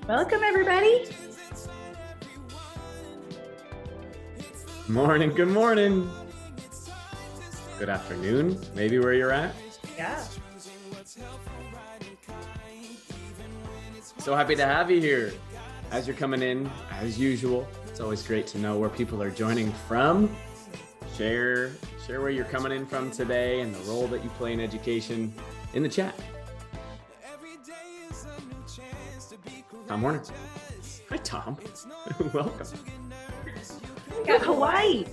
Welcome, everybody. Morning, good morning. Good afternoon, maybe where you're at. Yeah. So happy to have you here. As you're coming in, as usual, it's always great to know where people are joining from. Share where you're coming in from today and the role that you play in education in the chat. Tom Warner. Hi, Tom. Welcome. We got Hawaii.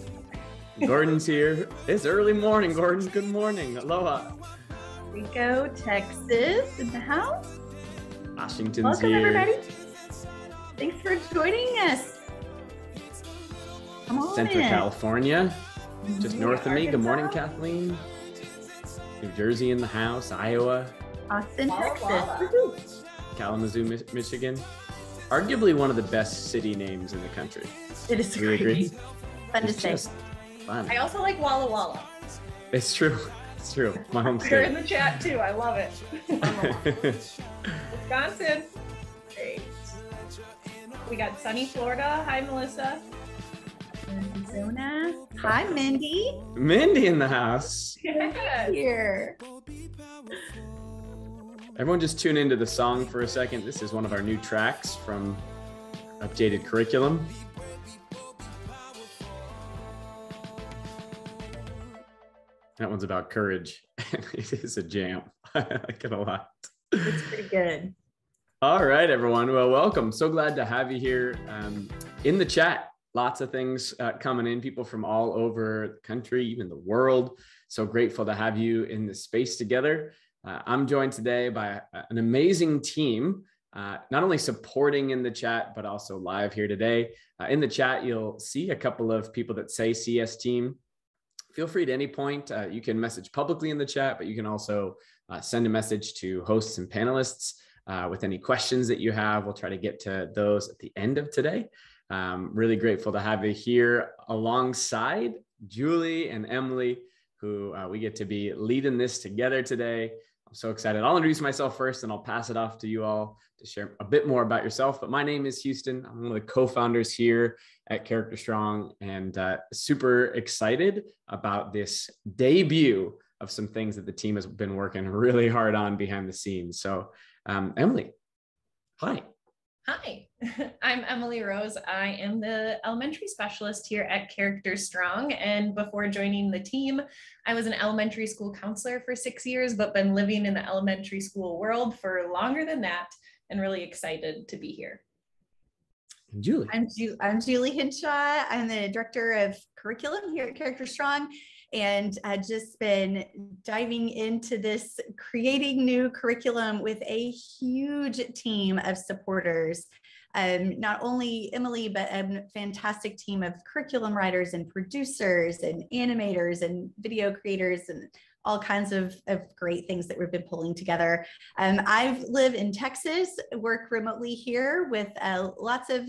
Gordon's here. It's early morning, Gordon. Good morning. Aloha. Rico, Texas in the house. Washington's Welcome, here. everybody. Thanks for joining us. Come on Central in. California, just north of me. Good morning, Arkansas. Kathleen. New Jersey in the house. Iowa. Austin, Texas. Woohoo. Kalamazoo, Michigan. Arguably one of the best city names in the country. It is Do we agree? fun to It's say. just fun. I also like Walla Walla. It's true. It's true. My home They're in state. the chat too. I love it. Wisconsin. Great. We got sunny Florida. Hi, Melissa. Arizona. Hi, Mindy. Mindy in the house. Yes. Here. Everyone just tune into the song for a second. This is one of our new tracks from updated curriculum. That one's about courage. It is a jam. I like it a lot. It's pretty good. All right, everyone. Well, welcome. So glad to have you here in the chat. Lots of things coming in, people from all over the country, even the world. So grateful to have you in this space together. I'm joined today by an amazing team, not only supporting in the chat, but also live here today. In the chat, you'll see a couple of people that say CS team. Feel free at any point. You can message publicly in the chat, but you can also send a message to hosts and panelists with any questions that you have. We'll try to get to those at the end of today. Really grateful to have you here alongside Julie and Emily, who we get to be leading this together today. I'm so excited. I'll introduce myself first and I'll pass it off to you all to share a bit more about yourself. But my name is Houston. I'm one of the co-founders here at CharacterStrong and super excited about this debut of some things that the team has been working really hard on behind the scenes. So Emily, hi. Hi, I'm Emily Rose. I am the elementary specialist here at CharacterStrong. And before joining the team, I was an elementary school counselor for 6 years, but been living in the elementary school world for longer than that, and really excited to be here. And Julie. I'm Julie Hinshaw. I'm the director of curriculum here at CharacterStrong, and I've just been diving into this, creating new curriculum with a huge team of supporters. Not only Emily, but a fantastic team of curriculum writers and producers and animators and video creators and all kinds of great things that we've been pulling together. I live in Texas, work remotely here with lots of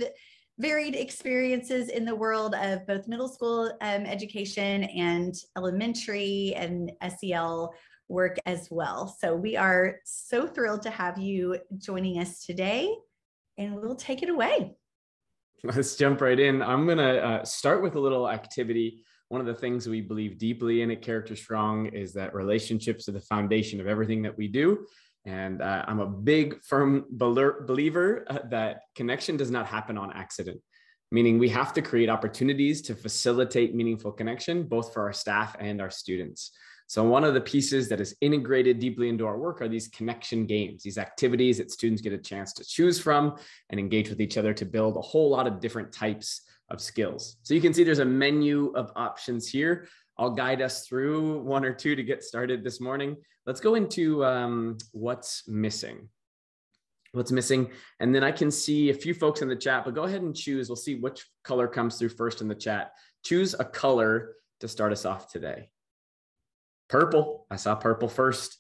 varied experiences in the world of both middle school education and elementary and SEL work as well. So we are so thrilled to have you joining us today, and we'll take it away. Let's jump right in. I'm going to start with a little activity. One of the things we believe deeply in at CharacterStrong is that relationships are the foundation of everything that we do. And I'm a big, firm believer that connection does not happen on accident, meaning we have to create opportunities to facilitate meaningful connection, both for our staff and our students. So one of the pieces that is integrated deeply into our work are these connection games, these activities that students get a chance to choose from and engage with each other to build a whole lot of different types of skills. So you can see there's a menu of options here. I'll guide us through one or two to get started this morning. Let's go into what's missing. What's missing, and then I can see a few folks in the chat, but go ahead and choose. We'll see which color comes through first in the chat. Choose a color to start us off today. Purple. I saw purple first.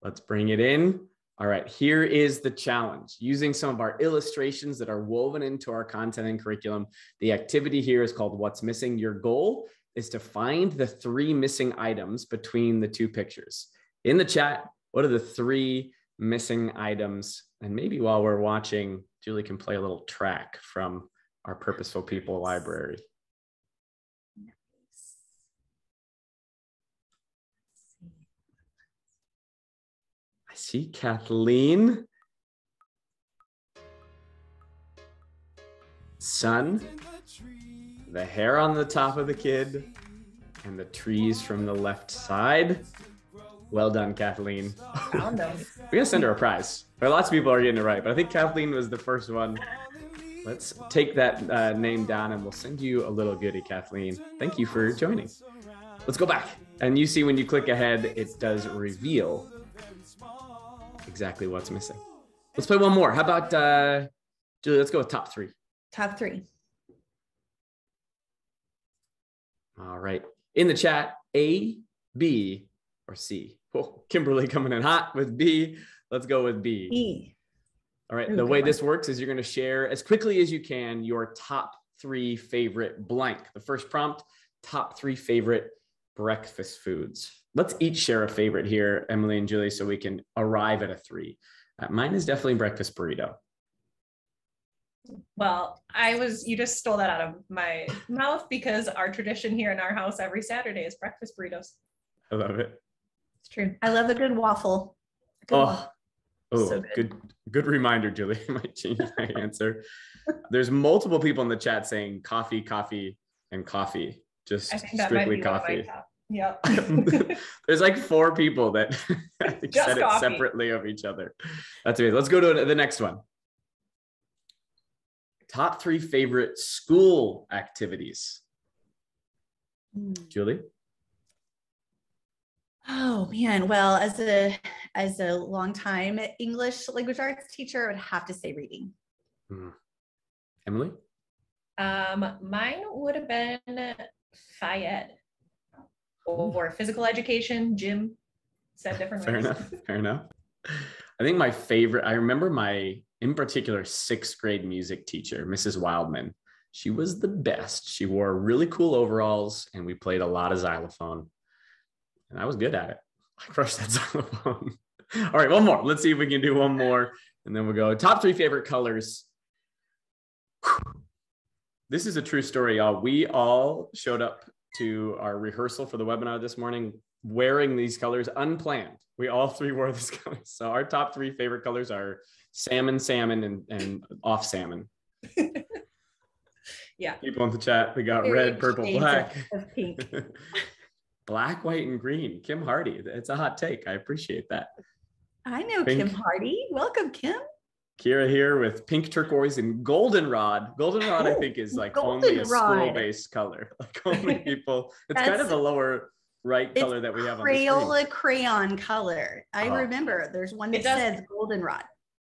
Let's bring it in. All right, here is the challenge. Using some of our illustrations that are woven into our content and curriculum, the activity here is called What's Missing. Your goal is to find the 3 missing items between the 2 pictures. In the chat, what are the 3 missing items And maybe while we're watching, Julie can play a little track from our Purposeful People library. I see Kathleen. Sun, the hair on the top of the kid, and the trees from the left side. Well done, Kathleen. Found them. We're gonna send her a prize. Lots of people are getting it right, but I think Kathleen was the first one. Let's take that name down and we'll send you a little goodie, Kathleen. Thank you for joining. Let's go back. And you see when you click ahead, it does reveal exactly what's missing. Let's play one more. How about, Julie, let's go with top three. Top three. All right. In the chat, A, B, or C. Oh, Kimberly coming in hot with B. Let's go with B. B. All right. The way this works is you're going to share as quickly as you can your top three favorite blank. The first prompt, top three favorite breakfast foods. Let's each share a favorite here, Emily and Julie, so we can arrive at a three. Mine is definitely breakfast burrito. Well, you just stole that out of my mouth because our tradition here in our house every Saturday is breakfast burritos. I love it. It's true. I love a good waffle. Oh, So good reminder, Julie. I might change my answer. There's multiple people in the chat saying coffee, coffee, and coffee. Just strictly coffee. Yep. There's like 4 people that said it separately of each other. That's amazing. Let's go to the next one. Top 3 favorite school activities. Julie? Oh man, well, as a longtime English language arts teacher, I would have to say reading. Emily? Mine would have been Phi-Ed or physical education, gym, said different ways. Fair enough. I think my favorite, I remember in particular, 6th grade music teacher, Mrs. Wildman. She was the best. She wore really cool overalls and we played a lot of xylophone. And I was good at it. I crushed that xylophone. All right, one more. Let's see if we can do one more. And then we'll go top 3 favorite colors. This is a true story, y'all. We all showed up to our rehearsal for the webinar this morning wearing these colors unplanned. We all 3 wore these colors. So our top 3 favorite colors are salmon, and off salmon. Yeah. People in the chat, we got red, purple, black. Of pink. Black, white, and green. Kim Hardy. It's a hot take. I appreciate that. I know Pink. Kim Hardy. Welcome, Kim. Kira here with pink, turquoise, and goldenrod. Goldenrod, I think, is like only a school-based color. Like only people. It's kind of the lower right color that we have on the screen. Crayola crayon color. I remember there's one that says goldenrod.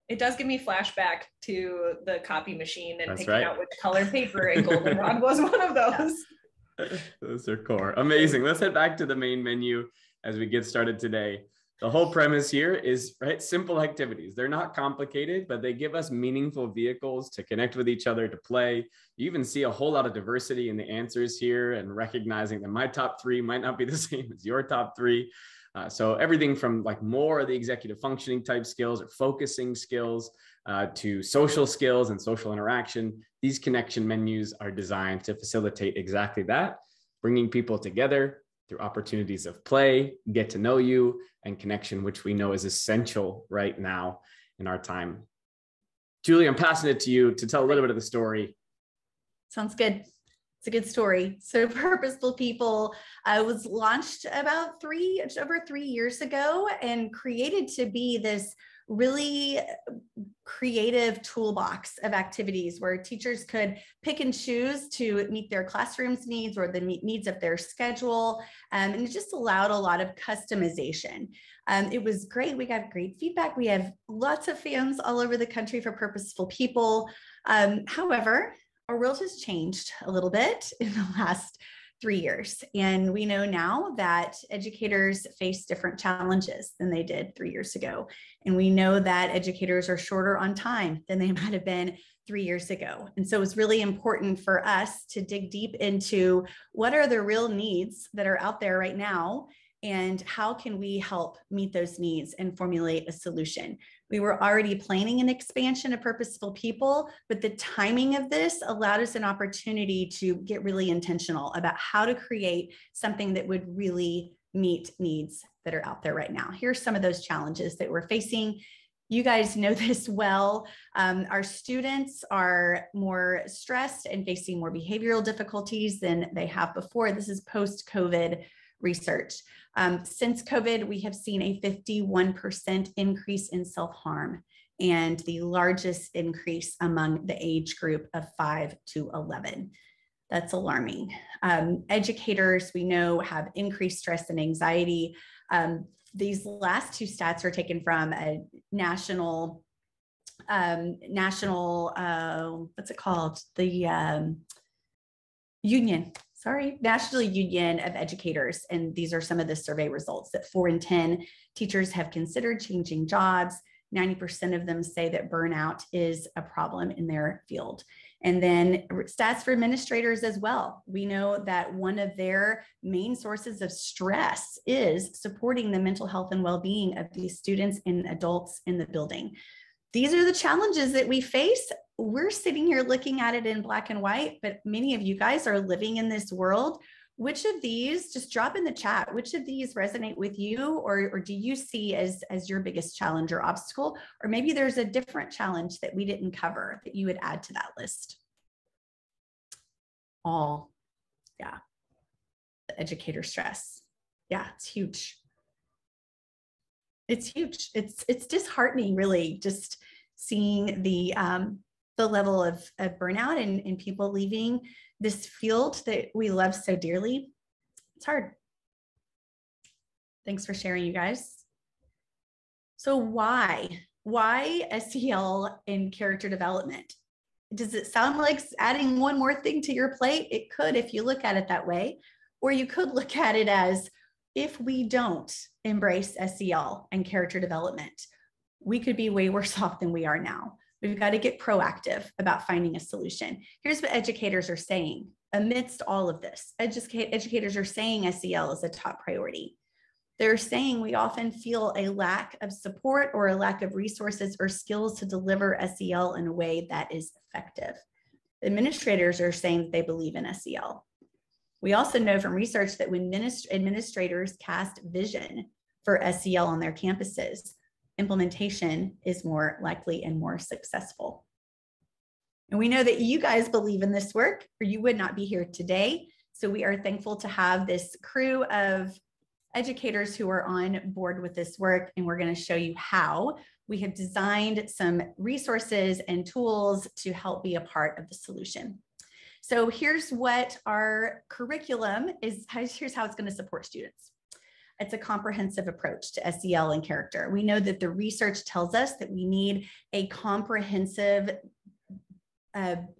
It does give me flashback to the copy machine and picking out which color paper, and goldenrod was one of those. Those are core. Amazing. Let's head back to the main menu as we get started today. The whole premise here is simple activities. They're not complicated, but they give us meaningful vehicles to connect with each other, to play. You even see a whole lot of diversity in the answers here and recognizing that my top 3 might not be the same as your top 3. So everything from like more of the executive functioning type skills or focusing skills to social skills and social interaction. These connection menus are designed to facilitate exactly that, bringing people together through opportunities of play, get to know you, and connection, which we know is essential right now in our time. Julie, I'm passing it to you to tell a little bit of the story. Sounds good. It's a good story. So Purposeful People was launched about over 3 years ago and created to be this really creative toolbox of activities where teachers could pick and choose to meet their classroom's needs or the needs of their schedule. And it just allowed a lot of customization. It was great. We got great feedback. We have lots of fans all over the country for Purposeful People. However, our world has changed a little bit in the last 3 years. And we know now that educators face different challenges than they did 3 years ago. And we know that educators are shorter on time than they might have been 3 years ago. And so it's really important for us to dig deep into what are the real needs that are out there right now and how can we help meet those needs and formulate a solution? We were already planning an expansion of Purposeful People, but the timing of this allowed us an opportunity to get really intentional about how to create something that would really meet needs that are out there right now. Here's some of those challenges that we're facing. You guys know this well. Our students are more stressed and facing more behavioral difficulties than they have before. This is post-COVID research. Since COVID, we have seen a 51% increase in self-harm and the largest increase among the age group of 5 to 11. That's alarming. Educators, we know, have increased stress and anxiety. These last two stats are taken from a national, what's it called? The National Union of Educators. And these are some of the survey results that 4 in 10 teachers have considered changing jobs. 90% of them say that burnout is a problem in their field. And then stats for administrators as well. We know that one of their main sources of stress is supporting the mental health and well-being of these students and adults in the building. These are the challenges that we face. We're sitting here looking at it in black and white, but many of you guys are living in this world. Which of these, just drop in the chat, which of these resonate with you, or do you see as your biggest challenge or obstacle? Or maybe there's a different challenge that we didn't cover that you would add to that list. All, yeah. The educator stress. Yeah, it's huge. It's huge. It's disheartening, really, just seeing the level of burnout and people leaving this field that we love so dearly. It's hard. Thanks for sharing, you guys. So why SEL in character development? Does it sound like adding one more thing to your plate? It could, if you look at it that way, or you could look at it as, if we don't embrace SEL and character development, we could be way worse off than we are now. We've got to get proactive about finding a solution. Here's what educators are saying. Amidst all of this, educators are saying SEL is a top priority. They're saying we often feel a lack of support or a lack of resources or skills to deliver SEL in a way that is effective. Administrators are saying that they believe in SEL. We also know from research that when administrators cast vision for SEL on their campuses, implementation is more likely and more successful. And we know that you guys believe in this work, or you would not be here today. So we are thankful to have this crew of educators who are on board with this work, and we're going to show you how. We have designed some resources and tools to help be a part of the solution. So here's what our curriculum is. Here's how it's going to support students. It's a comprehensive approach to SEL and character. We know that the research tells us that we need a comprehensive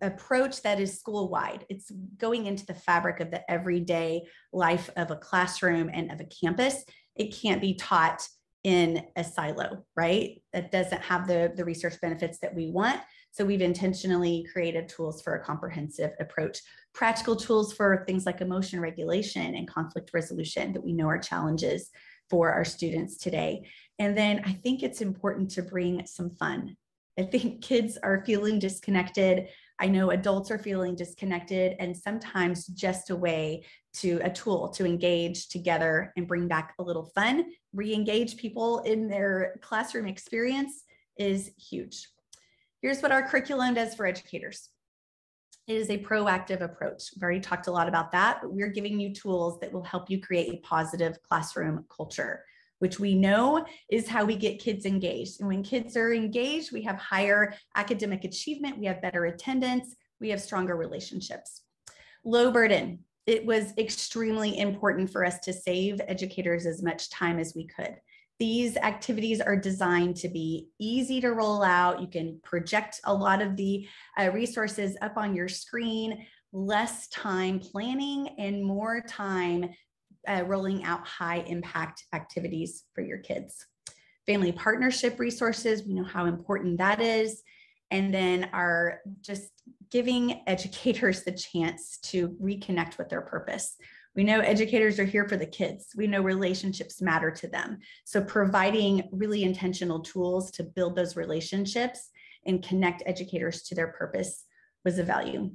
approach that is school-wide. It's going into the fabric of the everyday life of a classroom and of a campus. It can't be taught in a silo, right? That doesn't have the research benefits that we want. So we've intentionally created tools for a comprehensive approach, practical tools for things like emotion regulation and conflict resolution that we know are challenges for our students today. And then I think it's important to bring some fun. I think kids are feeling disconnected. I know adults are feeling disconnected, and sometimes just a tool to engage together and bring back a little fun, re-engage people in their classroom experience is huge. Here's what our curriculum does for educators. It is a proactive approach. We've already talked a lot about that, but we're giving you tools that will help you create a positive classroom culture, which we know is how we get kids engaged. And when kids are engaged, we have higher academic achievement, we have better attendance, we have stronger relationships. Low burden. It was extremely important for us to save educators as much time as we could. These activities are designed to be easy to roll out. You can project a lot of the resources up on your screen, less time planning and more time rolling out high impact activities for your kids. Family partnership resources, we know how important that is. And then are just giving educators the chance to reconnect with their purpose. We know educators are here for the kids. We know relationships matter to them. So providing really intentional tools to build those relationships and connect educators to their purpose was a value.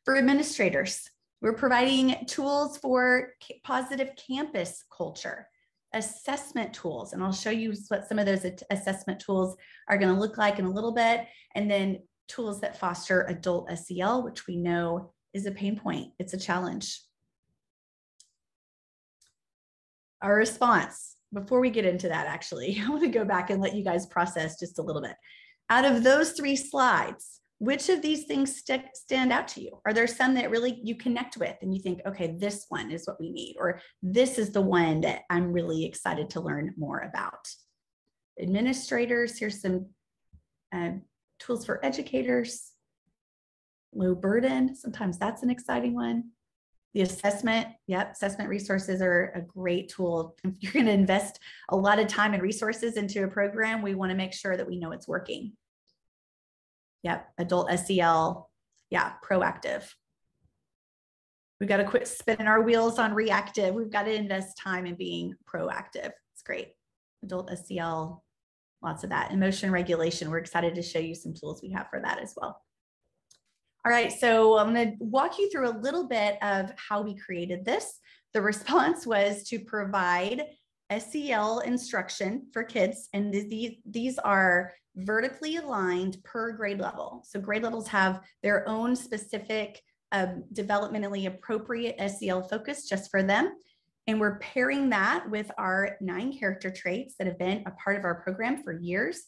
For administrators, we're providing tools for positive campus culture, assessment tools, and I'll show you what some of those assessment tools are going to look like in a little bit, and then tools that foster adult SEL, which we know is a pain point. It's a challenge. Our response, before we get into that, actually, I want to go back and let you guys process just a little bit. Out of those 3 slides, which of these things stand out to you? Are there some that really you connect with and you think, okay, this one is what we need, or this is the one that I'm really excited to learn more about? Administrators, here's some tools for educators. Low burden, sometimes that's an exciting one. The assessment, yep, assessment resources are a great tool. If you're going to invest a lot of time and resources into a program, we want to make sure that we know it's working. Yep, adult SEL, yeah, proactive. We've got to quit spinning our wheels on reactive. We've got to invest time in being proactive. It's great. Adult SEL, lots of that. Emotion regulation, we're excited to show you some tools we have for that as well. All right, so I'm going to walk you through a little bit of how we created this. The response was to provide SEL instruction for kids, and these are vertically aligned per grade level. So grade levels have their own specific developmentally appropriate SEL focus just for them. And we're pairing that with our 9 character traits that have been a part of our program for years.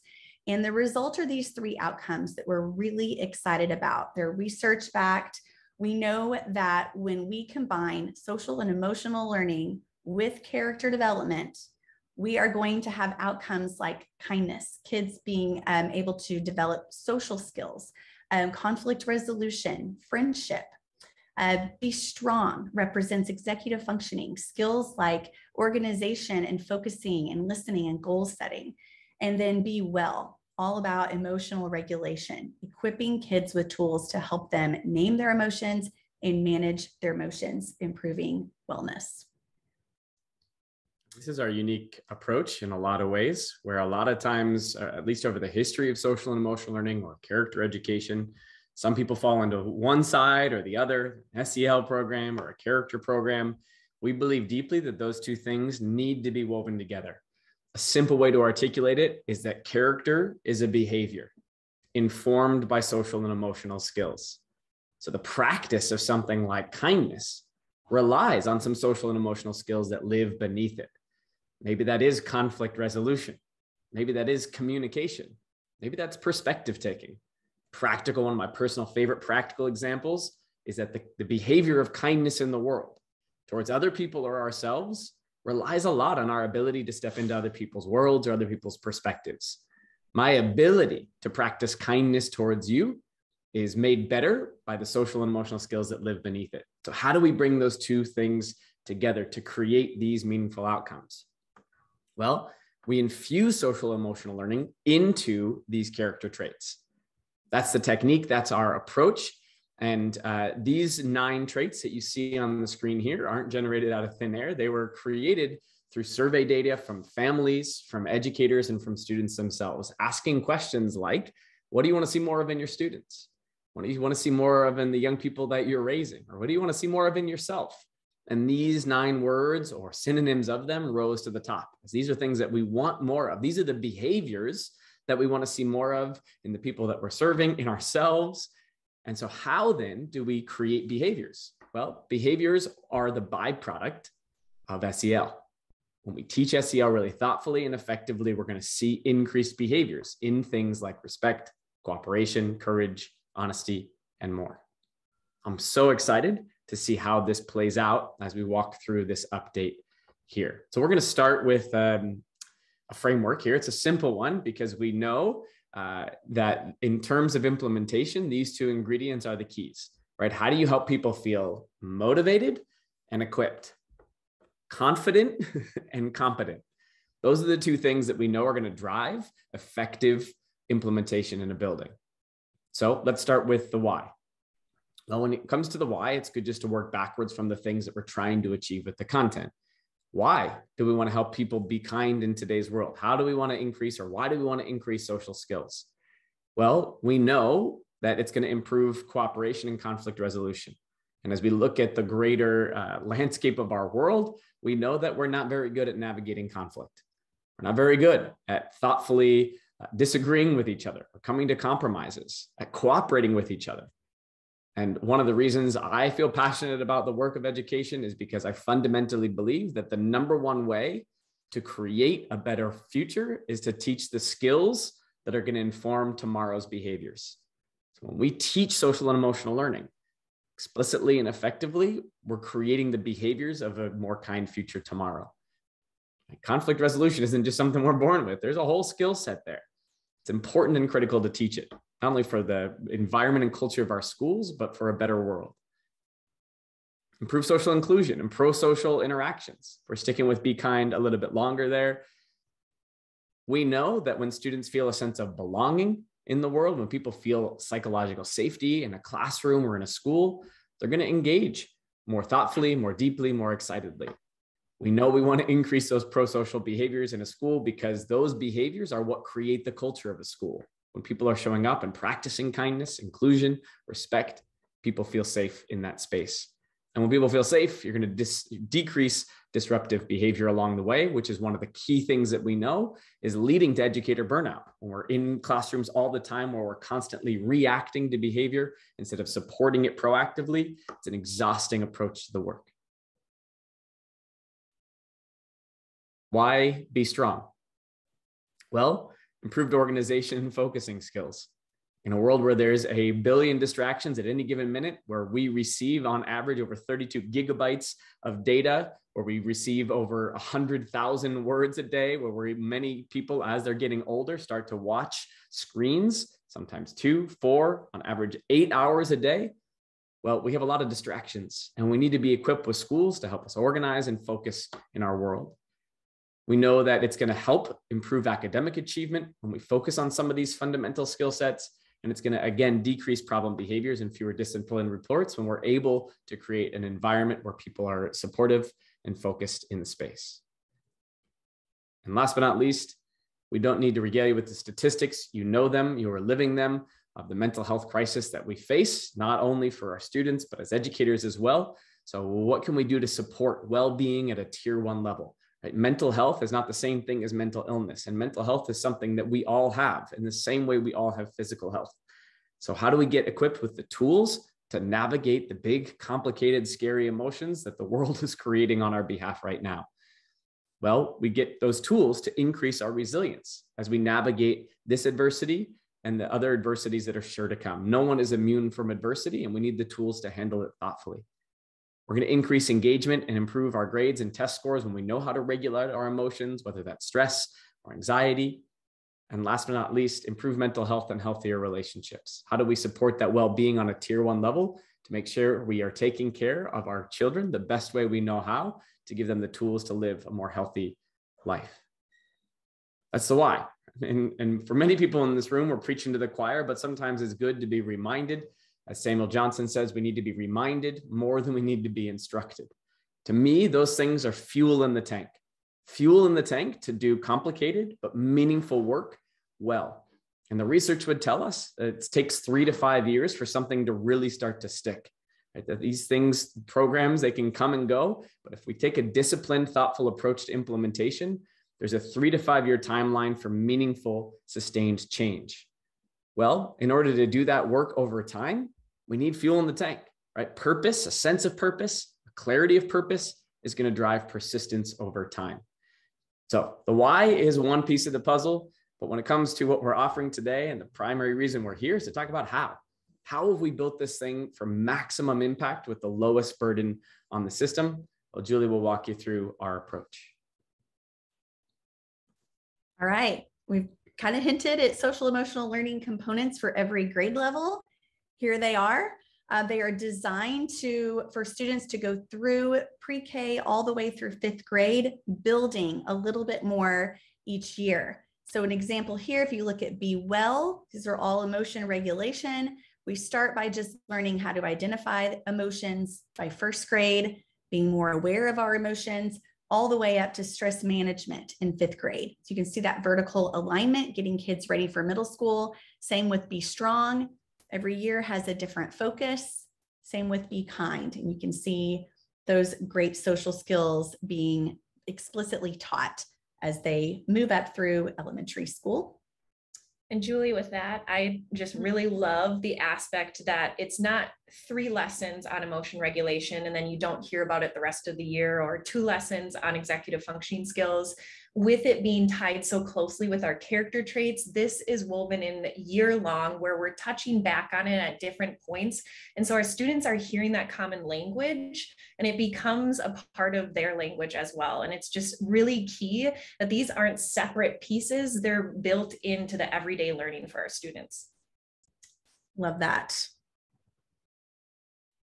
And the result are these 3 outcomes that we're really excited about. They're research backed. We know that when we combine social and emotional learning with character development, we are going to have outcomes like kindness, kids being able to develop social skills, conflict resolution, friendship. Be strong represents executive functioning, skills like organization and focusing and listening and goal setting. And then be well, all about emotional regulation, equipping kids with tools to help them name their emotions and manage their emotions, improving wellness. This is our unique approach in a lot of ways, where a lot of times, at least over the history of social and emotional learning or character education, some people fall into one side or the other, an SEL program or a character program. We believe deeply that those 2 things need to be woven together. A simple way to articulate it is that character is a behavior informed by social and emotional skills. So the practice of something like kindness relies on some social and emotional skills that live beneath it. Maybe that is conflict resolution. Maybe that is communication. Maybe that's perspective taking. Practical, one of my personal favorite practical examples is that the behavior of kindness in the world towards other people or ourselves relies a lot on our ability to step into other people's worlds or other people's perspectives. My ability to practice kindness towards you is made better by the social and emotional skills that live beneath it. So how do we bring those 2 things together to create these meaningful outcomes? Well, we infuse social emotional learning into these character traits. That's the technique, that's our approach. And these 9 traits that you see on the screen here aren't generated out of thin air. They were created through survey data from families, from educators, and from students themselves, asking questions like, what do you want to see more of in your students? What do you want to see more of in the young people that you're raising? Or what do you want to see more of in yourself? And these 9 words or synonyms of them rose to the top. These are things that we want more of. These are the behaviors that we want to see more of in the people that we're serving, in ourselves. And so how then do we create behaviors? Well, behaviors are the byproduct of SEL. When we teach SEL really thoughtfully and effectively, we're going to see increased behaviors in things like respect, cooperation, courage, honesty, and more. I'm so excited to see how this plays out as we walk through this update here. So we're going to start with a framework here. It's a simple one because we know that in terms of implementation, these 2 ingredients are the keys, right? How do you help people feel motivated and equipped, confident and competent? Those are the 2 things that we know are going to drive effective implementation in a building. So let's start with the why. Well, when it comes to the why, it's good just to work backwards from the things that we're trying to achieve with the content. Why do we want to help people be kind in today's world? How do we want to increase, or why do we want to increase social skills? Well, we know that it's going to improve cooperation and conflict resolution. And as we look at the greater landscape of our world, we know that we're not very good at navigating conflict. We're not very good at thoughtfully disagreeing with each other, or coming to compromises, at cooperating with each other. And one of the reasons I feel passionate about the work of education is because I fundamentally believe that the number one way to create a better future is to teach the skills that are going to inform tomorrow's behaviors. So when we teach social and emotional learning explicitly and effectively, we're creating the behaviors of a more kind future tomorrow. Conflict resolution isn't just something we're born with. There's a whole skill set there. It's important and critical to teach it, not only for the environment and culture of our schools, but for a better world. Improve social inclusion and pro-social interactions. We're sticking with Be Kind a little bit longer there. We know that when students feel a sense of belonging in the world, when people feel psychological safety in a classroom or in a school, they're going to engage more thoughtfully, more deeply, more excitedly. We know we want to increase those pro-social behaviors in a school because those behaviors are what create the culture of a school. When people are showing up and practicing kindness, inclusion, respect, people feel safe in that space. And when people feel safe, you're going to decrease disruptive behavior along the way, which is one of the key things that we know is leading to educator burnout. When we're in classrooms all the time where we're constantly reacting to behavior instead of supporting it proactively, it's an exhausting approach to the work. Why be strong? Well, improved organization and focusing skills. In a world where there's a billion distractions at any given minute, where we receive on average over 32 gigabytes of data, where we receive over 100,000 words a day, where many people, as they're getting older, start to watch screens, sometimes 2, 4, on average 8 hours a day. Well, we have a lot of distractions, and we need to be equipped with schools to help us organize and focus in our world. We know that it's going to help improve academic achievement when we focus on some of these fundamental skill sets. And it's going to, again, decrease problem behaviors and fewer discipline reports when we're able to create an environment where people are supportive and focused in the space. And last but not least, we don't need to regale you with the statistics. You know them, you are living them, of the mental health crisis that we face, not only for our students, but as educators as well. So what can we do to support well-being at a tier 1 level? Right? Mental health is not the same thing as mental illness, and mental health is something that we all have in the same way we all have physical health. So how do we get equipped with the tools to navigate the big, complicated, scary emotions that the world is creating on our behalf right now? Well, we get those tools to increase our resilience as we navigate this adversity and the other adversities that are sure to come. No one is immune from adversity, and we need the tools to handle it thoughtfully. We're going to increase engagement and improve our grades and test scores when we know how to regulate our emotions, whether that's stress or anxiety. And last but not least, improve mental health and healthier relationships. How do we support that well-being on a tier 1 level to make sure we are taking care of our children the best way we know how, to give them the tools to live a more healthy life? That's the why. And for many people in this room, we're preaching to the choir, but sometimes it's good to be reminded. As Samuel Johnson says, we need to be reminded more than we need to be instructed. To me, those things are fuel in the tank. Fuel in the tank to do complicated but meaningful work well. And the research would tell us that it takes 3 to 5 years for something to really start to stick. Right? That these things, programs, they can come and go, but if we take a disciplined, thoughtful approach to implementation, there's a 3 to 5 year timeline for meaningful, sustained change. Well, in order to do that work over time, we need fuel in the tank, right? Purpose, a sense of purpose, a clarity of purpose is going to drive persistence over time. So the why is one piece of the puzzle, but when it comes to what we're offering today, and the primary reason we're here is to talk about how. How have we built this thing for maximum impact with the lowest burden on the system? Well, Julie will walk you through our approach. All right. We've kind of hinted at social emotional learning components for every grade level. Here they are. They are designed for students to go through pre-K all the way through 5th grade, building a little bit more each year. So an example here, if you look at Be Well, these are all emotion regulation. We start by just learning how to identify emotions by first grade, being more aware of our emotions, all the way up to stress management in fifth grade. So you can see that vertical alignment, getting kids ready for middle school. Same with Be Strong. Every year has a different focus. Same with Be Kind. And you can see those great social skills being explicitly taught as they move up through elementary school. And Julie, with that, I just really love the aspect that it's not 3 lessons on emotion regulation and then you don't hear about it the rest of the year, or 2 lessons on executive functioning skills. With it being tied so closely with our character traits, this is woven in year long, where we're touching back on it at different points. And so our students are hearing that common language and it becomes a part of their language as well. And it's just really key that these aren't separate pieces, they're built into the everyday learning for our students. Love that.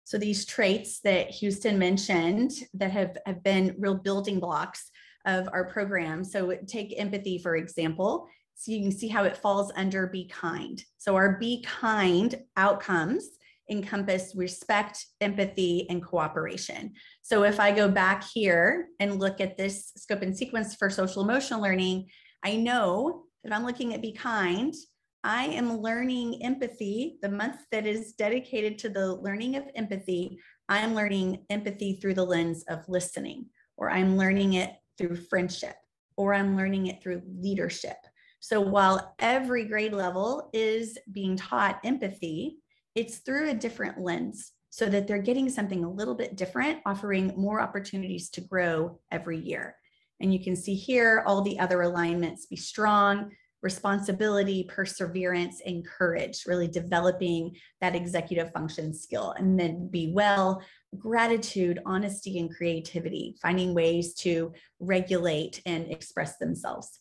So these traits that Houston mentioned that have been real building blocks of our program. So take empathy, for example. So you can see how it falls under Be Kind. So our Be Kind outcomes encompass respect, empathy, and cooperation. So if I go back here and look at this scope and sequence for social emotional learning, I know that I'm looking at Be Kind. I am learning empathy. The month that is dedicated to the learning of empathy, I am learning empathy through the lens of listening, or I'm learning it through friendship, or I'm learning it through leadership. So while every grade level is being taught empathy, it's through a different lens so that they're getting something a little bit different, offering more opportunities to grow every year. And you can see here all the other alignments: Be Strong, responsibility, perseverance, and courage, really developing that executive function skill. And then Be Well, gratitude, honesty, and creativity, finding ways to regulate and express themselves.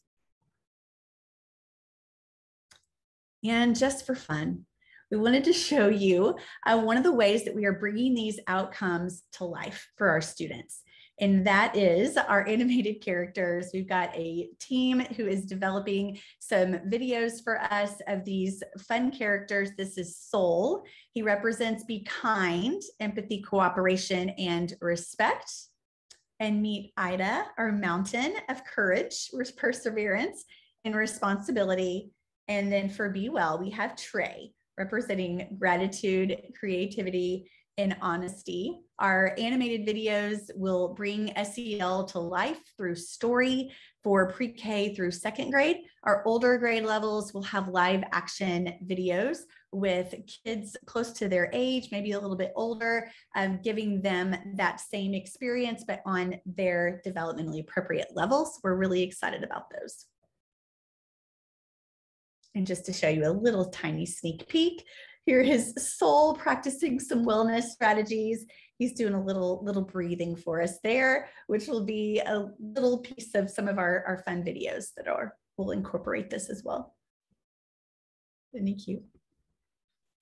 And just for fun, we wanted to show you one of the ways that we are bringing these outcomes to life for our students. And that is our animated characters. We've got a team who is developing some videos for us of these fun characters. This is Soul. He represents Be Kind, empathy, cooperation, and respect. And meet Ida, our mountain of courage, perseverance, and responsibility. And then for Be Well, we have Trey, representing gratitude, creativity, and honesty. Our animated videos will bring SEL to life through story for pre-K through second grade. Our older grade levels will have live action videos with kids close to their age, maybe a little bit older, giving them that same experience, but on their developmentally appropriate levels. We're really excited about those. And just to show you a little tiny sneak peek, here is Soul practicing some wellness strategies. He's doing a little breathing for us there, which will be a little piece of some of our fun videos that will incorporate this as well. Isn't he cute?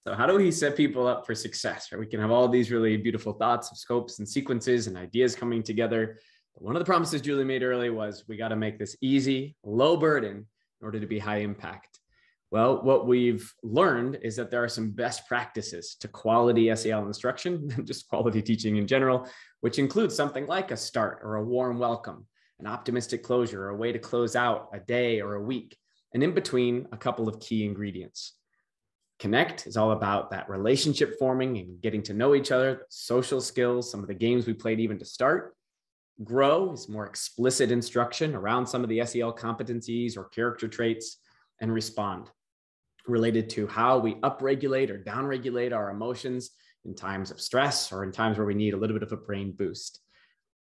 So how do we set people up for success? Right? We can have all these really beautiful thoughts of scopes and sequences and ideas coming together. But one of the promises Julie made early was we got to make this easy, low burden in order to be high impact. Well, what we've learned is that there are some best practices to quality SEL instruction, just quality teaching in general, which includes something like a start or a warm welcome, an optimistic closure, or a way to close out a day or a week, and in between, a couple of key ingredients. Connect is all about that relationship forming and getting to know each other, social skills, some of the games we played even to start. Grow is more explicit instruction around some of the SEL competencies or character traits. And respond, related to how we upregulate or downregulate our emotions in times of stress or in times where we need a little bit of a brain boost.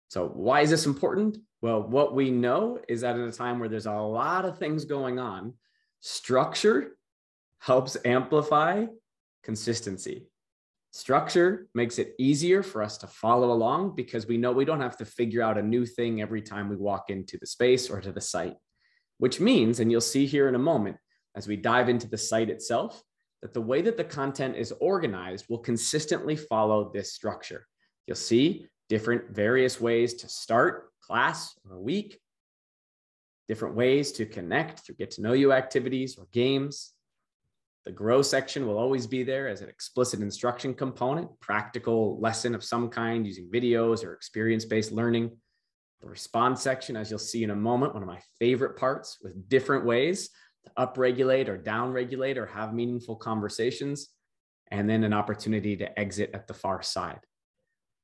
So why is this important? Well, what we know is that at a time where there's a lot of things going on, structure helps amplify consistency. Structure makes it easier for us to follow along because we know we don't have to figure out a new thing every time we walk into the space or to the site. Which means, and you'll see here in a moment, as we dive into the site itself, that the way that the content is organized will consistently follow this structure. You'll see different various ways to start class or a week, different ways to connect through get to know you activities or games, The grow section will always be there as an explicit instruction component, practical lesson of some kind using videos or experience-based learning. The respond section, as you'll see in a moment, one of my favorite parts, with different ways to upregulate or downregulate or have meaningful conversations, and then an opportunity to exit at the far side.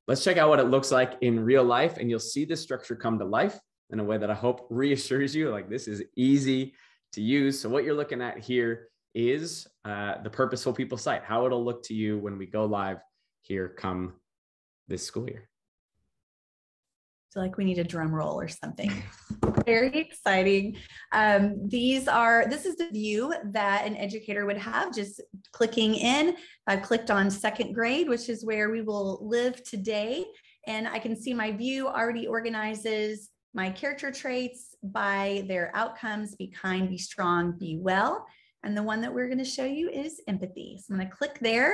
Let's check out what it looks like in real life, and you'll see this structure come to life in a way that I hope reassures you, like this is easy to use. So what you're looking at here is the Purposeful People site, how it'll look to you when we go live here come this school year. So like we need a drum roll or something. Very exciting. This is the view that an educator would have just clicking in. I've clicked on second grade, which is where we will live today. And I can see my view already organizes my character traits by their outcomes: be kind, be strong, be well. And the one that we're going to show you is empathy. So I'm going to click there.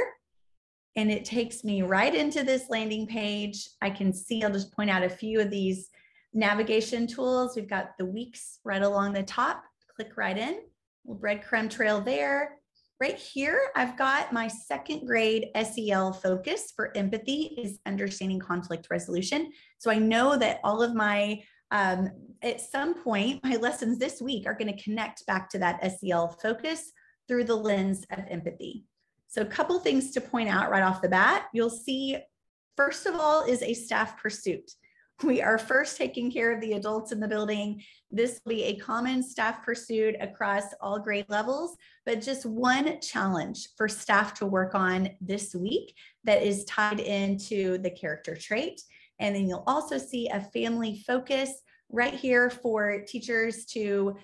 And it takes me right into this landing page. I can see, I'll just point out a few of these navigation tools. We've got the weeks right along the top. Click right in. We'll breadcrumb trail there. Right here, I've got my second grade SEL focus for empathy is understanding conflict resolution. So I know that all of my, at some point, my lessons this week are going to connect back to that SEL focus through the lens of empathy. So a couple things to point out right off the bat. You'll see, first of all, is a staff pursuit. We are first taking care of the adults in the building. This will be a common staff pursuit across all grade levels, but just one challenge for staff to work on this week that is tied into the character trait. And then you'll also see a family focus right here for teachers to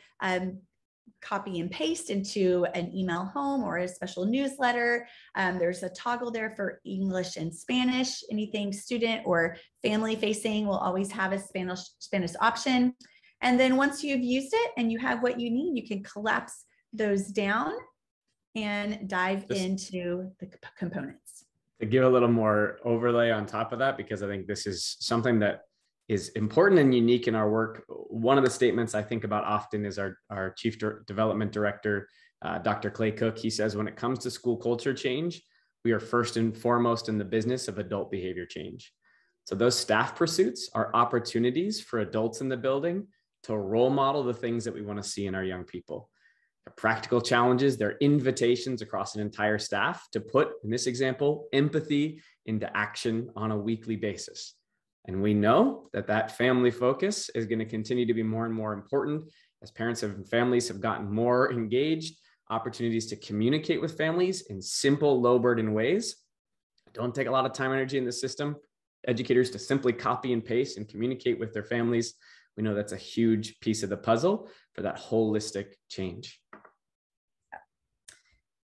copy and paste into an email home or a special newsletter. There's a toggle there for English and Spanish. Anything student or family facing will always have a Spanish option. And then once you've used it and you have what you need, you can collapse those down and dive into the components. To give a little more overlay on top of that, because I think this is something that is important and unique in our work. One of the statements I think about often is our Chief Development Director, Dr. Clay Cook. He says, when it comes to school culture change, we are first and foremost in the business of adult behavior change. So those staff pursuits are opportunities for adults in the building to role model the things that we want to see in our young people. The practical challenges, they're invitations across an entire staff to put, in this example, empathy into action on a weekly basis. And we know that that family focus is going to continue to be more and more important as parents and families have gotten more engaged. Opportunities to communicate with families in simple, low burden ways. Don't take a lot of time and energy in the system. Educators to simply copy and paste and communicate with their families. We know that's a huge piece of the puzzle for that holistic change.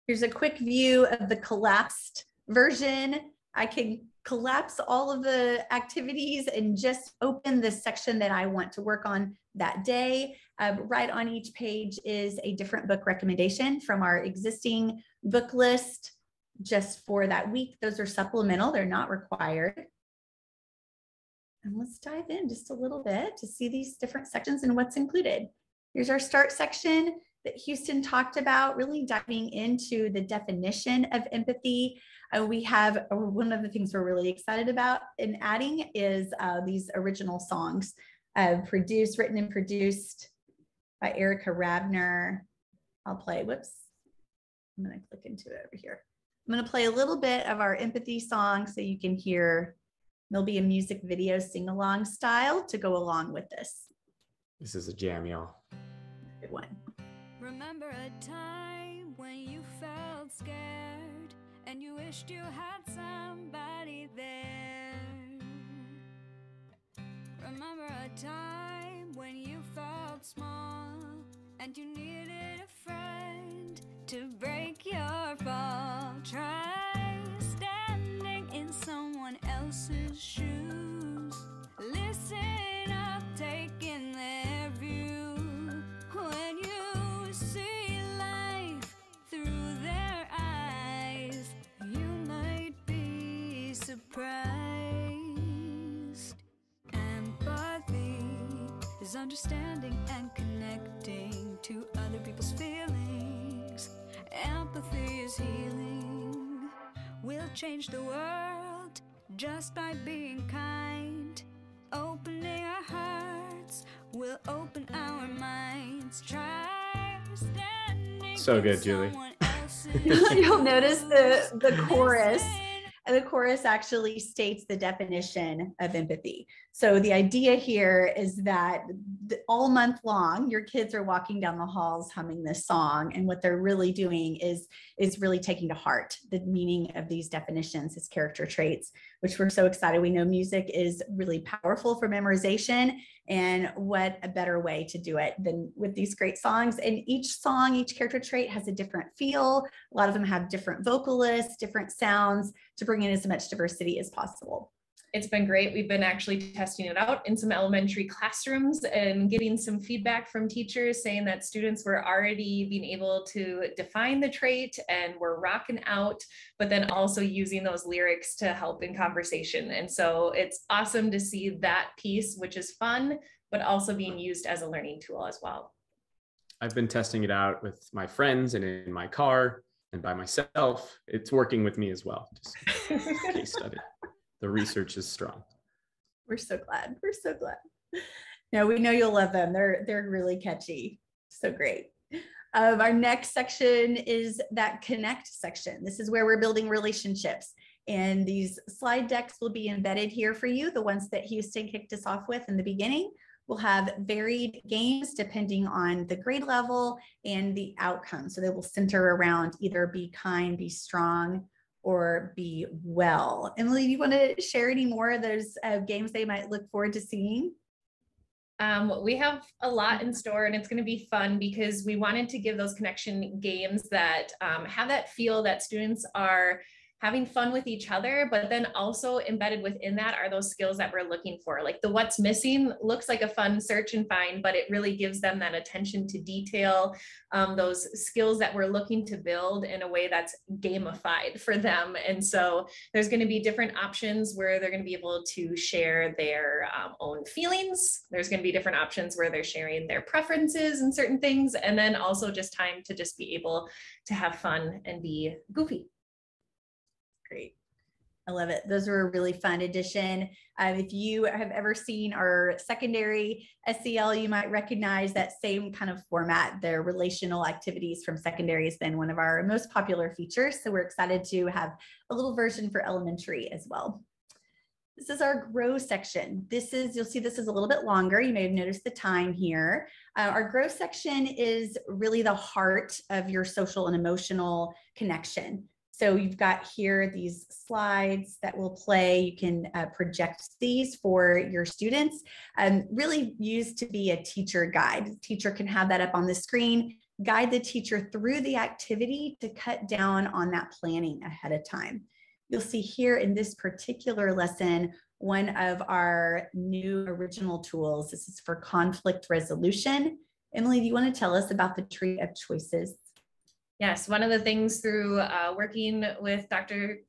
Here's a quick view of the collapsed version. I can collapse all of the activities and just open the section that I want to work on that day. Right on each page is a different book recommendation from our existing book list just for that week. Those are supplemental, they're not required. And let's dive in just a little bit to see these different sections and what's included. Here's our start section that Houston talked about, really diving into the definition of empathy. We have one of the things we're really excited about in adding is these original songs written and produced by Erica Rabner. I'll play, whoops. I'm gonna click into it over here. I'm gonna play a little bit of our empathy song so you can hear. There'll be a music video sing-along style to go along with this. This is a jam, y'all. Good one. Remember a time when you felt scared and you wished you had somebody there. Remember a time when you felt small and you needed a friend to break your fall. Try standing in someone else's shoes. Listen up, taking their view. When you see life through their eyes, you might be surprised. Empathy is understanding and connecting to other people's feelings. Empathy is healing. We'll change the world just by being kind. Opening our hearts, we'll open our minds. Try standing. So good, Julie. You'll notice the chorus. And the chorus actually states the definition of empathy. So the idea here is that all month long, your kids are walking down the halls humming this song. And what they're really doing is really taking to heart the meaning of these definitions as character traits, which we're so excited. We know music is really powerful for memorization. And what a better way to do it than with these great songs. And each song, each character trait has a different feel. A lot of them have different vocalists, different sounds to bring in as much diversity as possible. It's been great. We've been actually testing it out in some elementary classrooms and getting some feedback from teachers saying that students were already being able to define the trait and were rocking out, but then also using those lyrics to help in conversation. And so it's awesome to see that piece, which is fun, but also being used as a learning tool as well. I've been testing it out with my friends and in my car and by myself. It's working with me as well. Just case study. The research is strong. We're so glad. We're so glad. No, we know you'll love them. They're really catchy. So great. Our next section is that connect section. This is where we're building relationships. And these slide decks will be embedded here for you. The ones that Houston kicked us off with in the beginning. We'll have varied games depending on the grade level and the outcome. So they will center around either be kind, be strong, or be well. Emily, do you want to share any more of those games they might look forward to seeing? We have a lot in store, and it's going to be fun because we wanted to give those connection games that have that feel that students are having fun with each other, but then also embedded within that are those skills that we're looking for. Like the what's missing looks like a fun search and find, but it really gives them that attention to detail, those skills that we're looking to build in a way that's gamified for them. And so there's going to be different options where they're going to be able to share their own feelings. There's going to be different options where they're sharing their preferences and certain things. And then also just time to just be able to have fun and be goofy. Great. I love it. Those were a really fun addition. If you have ever seen our secondary SEL, you might recognize that same kind of format. Their relational activities from secondary has been one of our most popular features. So we're excited to have a little version for elementary as well. This is our grow section. You'll see this is a little bit longer. You may have noticed the time here. Our grow section is really the heart of your social and emotional connection. So you've got here these slides that will play. You can project these for your students, really used to be a teacher guide. The teacher can have that up on the screen, guide the teacher through the activity to cut down on that planning ahead of time. You'll see here in this particular lesson, one of our new original tools. This is for conflict resolution. Emily, do you want to tell us about the tree of choices? Yes, one of the things through working with Dr.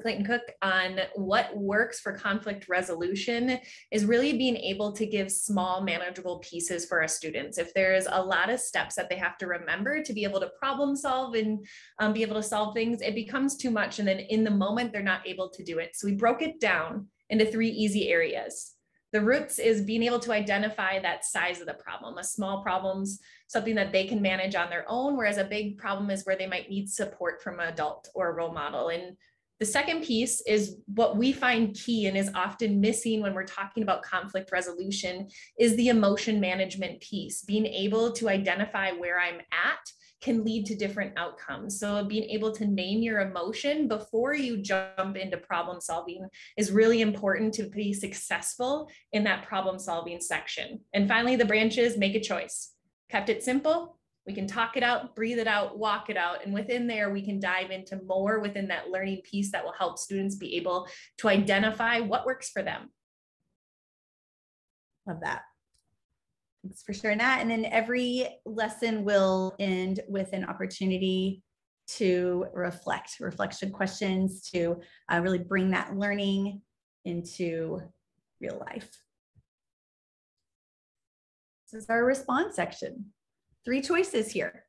Clayton Cook on what works for conflict resolution is really being able to give small, manageable pieces for our students. If there's a lot of steps that they have to remember to be able to problem solve and be able to solve things, it becomes too much. And then in the moment, they're not able to do it. So we broke it down into 3 easy areas. The roots is being able to identify that size of the problem. A small problem's something that they can manage on their own, whereas a big problem is where they might need support from an adult or a role model. And the second piece is what we find key and is often missing when we're talking about conflict resolution is the emotion management piece. Being able to identify where I'm at can lead to different outcomes. So being able to name your emotion before you jump into problem solving is really important to be successful in that problem solving section. And finally, the branches, make a choice. Kept it simple. We can talk it out, breathe it out, walk it out. And within there, we can dive into more within that learning piece that will help students be able to identify what works for them. Love that. Thanks for sharing that. And then every lesson will end with an opportunity to reflection questions to really bring that learning into real life. This is our response section. 3 choices here.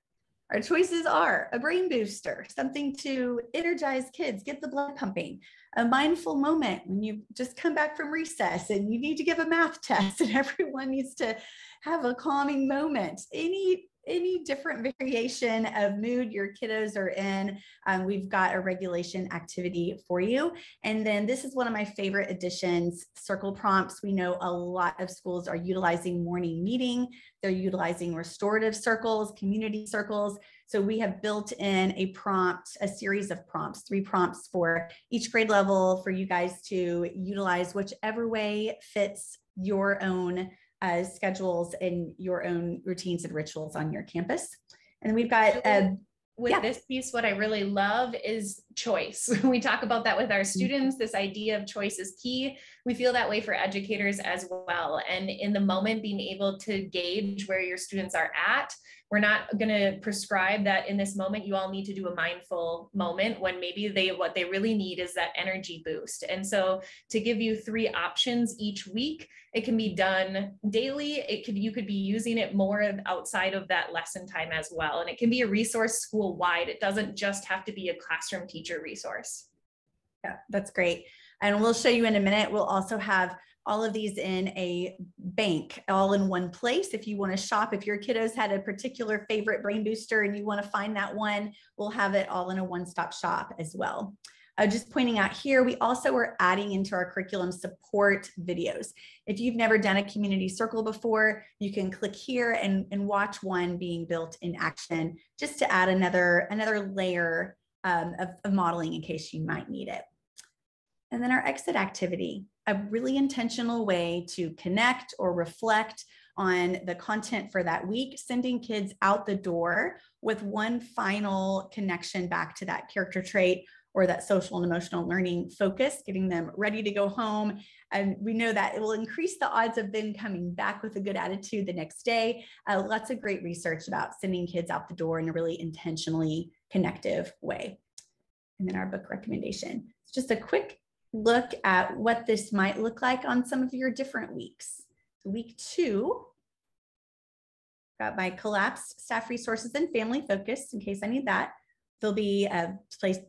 Our choices are a brain booster, something to energize kids, get the blood pumping, a mindful moment when you just come back from recess and you need to give a math test and everyone needs to have a calming moment. Any different variation of mood your kiddos are in, we've got a regulation activity for you. And then this is one of my favorite additions, circle prompts. We know a lot of schools are utilizing morning meeting. They're utilizing restorative circles, community circles. So we have built in a prompt, a series of prompts, 3 prompts for each grade level for you guys to utilize whichever way fits your own schedules and your own routines and rituals on your campus. And we've got with this piece, what I really love is choice. We talk about that with our students. This idea of choice is key. We feel that way for educators as well. And in the moment, being able to gauge where your students are at. We're not going to prescribe that in this moment, you all need to do a mindful moment when maybe what they really need is that energy boost. And so to give you 3 options each week, it can be done daily. You could be using it more outside of that lesson time as well. And it can be a resource school-wide. It doesn't just have to be a classroom teacher resource. Yeah, that's great. And we'll show you in a minute. We'll also have all of these in a bank, all in one place. If you want to shop, if your kiddos had a particular favorite brain booster and you want to find that one, we'll have it all in a one-stop shop as well. Just pointing out here, we also are adding into our curriculum support videos. If you've never done a community circle before, you can click here and watch one being built in action, just to add another layer of modeling in case you might need it. And then our exit activity, a really intentional way to connect or reflect on the content for that week, sending kids out the door with one final connection back to that character trait or that social and emotional learning focus, getting them ready to go home. And we know that it will increase the odds of them coming back with a good attitude the next day. Lots of great research about sending kids out the door in a really intentionally connective way. And then our book recommendation. It's just a quick look at what this might look like on some of your different weeks. So week 2, got my collapsed staff resources and family focus in case I need that. There'll be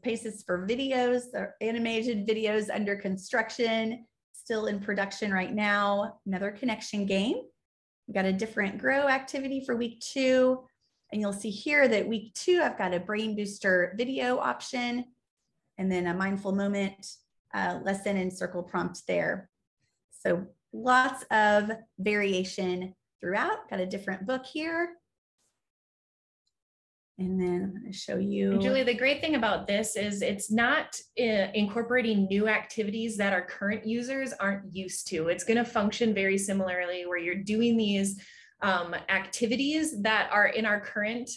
places for videos, or animated videos under construction, still in production right now. Another connection game. We've got a different grow activity for week 2. And you'll see here that week 2, I've got a brain booster video option and then a mindful moment lesson and circle prompt there. So lots of variation throughout. Got a different book here. And then I'm going to show you. And Julie, the great thing about this is it's not incorporating new activities that our current users aren't used to. It's going to function very similarly where you're doing these activities that are in our current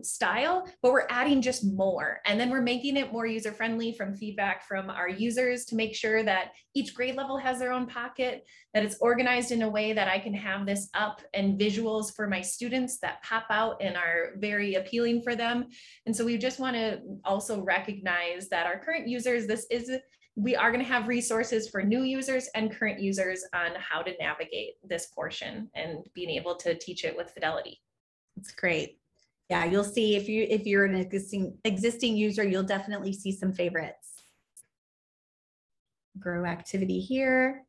style, but we're adding just more. And then we're making it more user-friendly from feedback from our users to make sure that each grade level has their own pocket, that it's organized in a way that I can have this up and visuals for my students that pop out and are very appealing for them. And so we just want to also recognize that our current users, we are going to have resources for new users and current users on how to navigate this portion and being able to teach it with fidelity. That's great. Yeah, you'll see if you're an existing user, you'll definitely see some favorites. Grow activity here.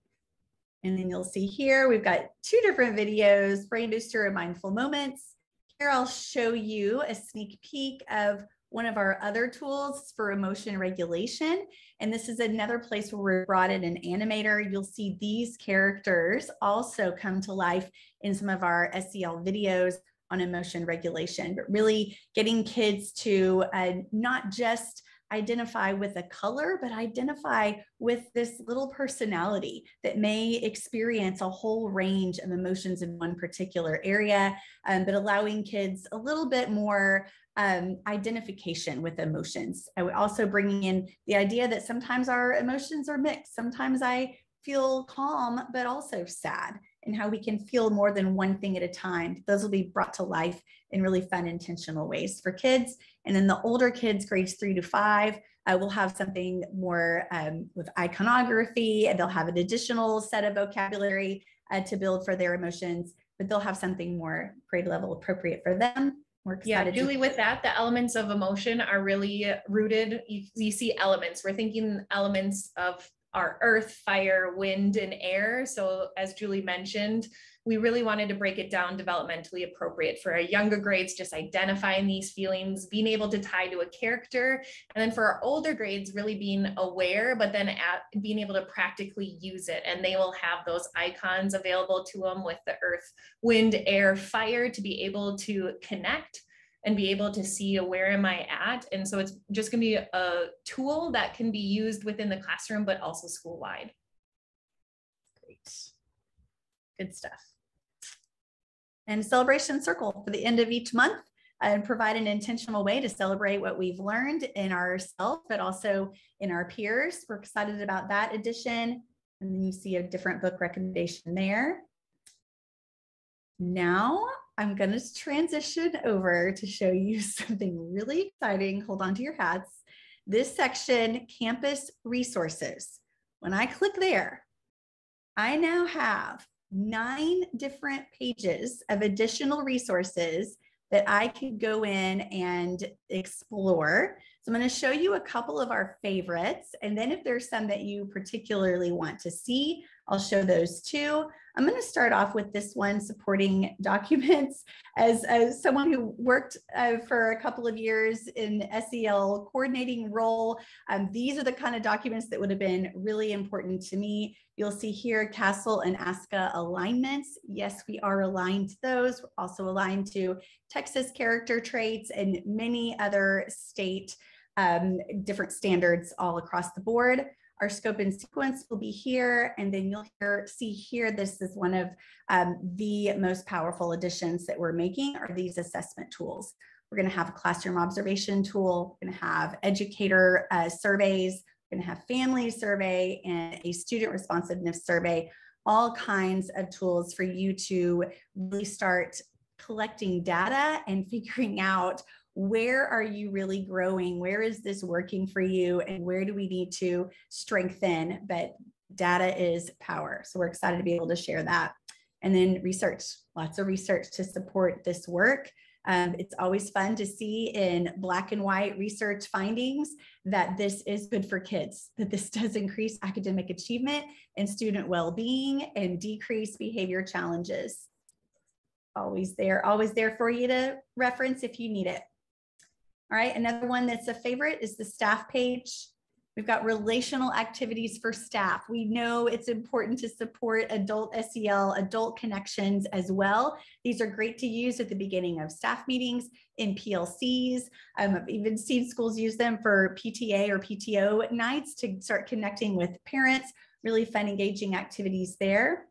And then you'll see here, we've got 2 different videos, Brain Booster and Mindful Moments. Here I'll show you a sneak peek of one of our other tools for emotion regulation. And this is another place where we brought in an animator. You'll see these characters also come to life in some of our SEL videos on emotion regulation, but really getting kids to not just identify with a color, but identify with this little personality that may experience a whole range of emotions in one particular area, but allowing kids a little bit more identification with emotions. I would also bringing in the idea that sometimes our emotions are mixed. Sometimes I feel calm, but also sad, and how we can feel more than one thing at a time. Those will be brought to life in really fun, intentional ways for kids. And then the older kids, grades 3 to 5, will have something more with iconography, and they'll have an additional set of vocabulary to build for their emotions, but they'll have something more grade level appropriate for them. We're Yeah, excited. Julie, with that, the elements of emotion are really rooted. You see elements. We're thinking elements of our earth, fire, wind, and air. So as Julie mentioned, we really wanted to break it down developmentally appropriate for our younger grades, just identifying these feelings, being able to tie to a character. And then for our older grades, really being aware, but then being able to practically use it. And they will have those icons available to them with the earth, wind, air, fire to be able to connect and be able to see where am I at. And so it's just gonna be a tool that can be used within the classroom, but also school-wide. Great. Good stuff. And celebration circle for the end of each month and provide an intentional way to celebrate what we've learned in ourselves, but also in our peers. We're excited about that addition. And then you see a different book recommendation there. Now I'm going to transition over to show you something really exciting. Hold on to your hats. This section, campus resources. When I click there, I now have 9 different pages of additional resources that I could go in and explore. So I'm going to show you a couple of our favorites. And then if there's some that you particularly want to see, I'll show those too. I'm going to start off with this one, supporting documents. As someone who worked for a couple of years in SEL coordinating role, these are the kind of documents that would have been really important to me. You'll see here CASEL and ASCA alignments. Yes, we are aligned to those. We're also aligned to Texas character traits and many other state different standards all across the board. Our scope and sequence will be here, and then you'll see here, this is one of the most powerful additions that we're making are these assessment tools. We're going to have a classroom observation tool, we're going to have educator surveys, we're going to have family survey and a student responsiveness survey, all kinds of tools for you to really start collecting data and figuring out where are you really growing? Where is this working for you? And where do we need to strengthen? But data is power. So we're excited to be able to share that. And then research, lots of research to support this work. It's always fun to see in black and white research findings that this is good for kids, that this does increase academic achievement and student well-being and decrease behavior challenges. Always there for you to reference if you need it. All right, another one that's a favorite is the staff page. We've got relational activities for staff. We know it's important to support adult SEL, adult connections as well. These are great to use at the beginning of staff meetings, in PLCs. I've even seen schools use them for PTA or PTO nights to start connecting with parents. Really fun, engaging activities there.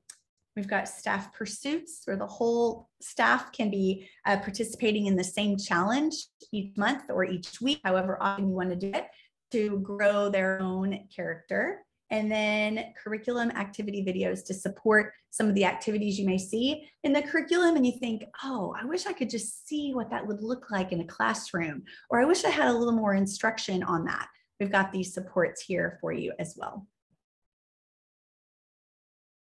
We've got staff pursuits where the whole staff can be participating in the same challenge each month or each week, however often you want to do it, to grow their own character. And then curriculum activity videos to support some of the activities you may see in the curriculum. And you think, oh, I wish I could just see what that would look like in a classroom, or I wish I had a little more instruction on that. We've got these supports here for you as well.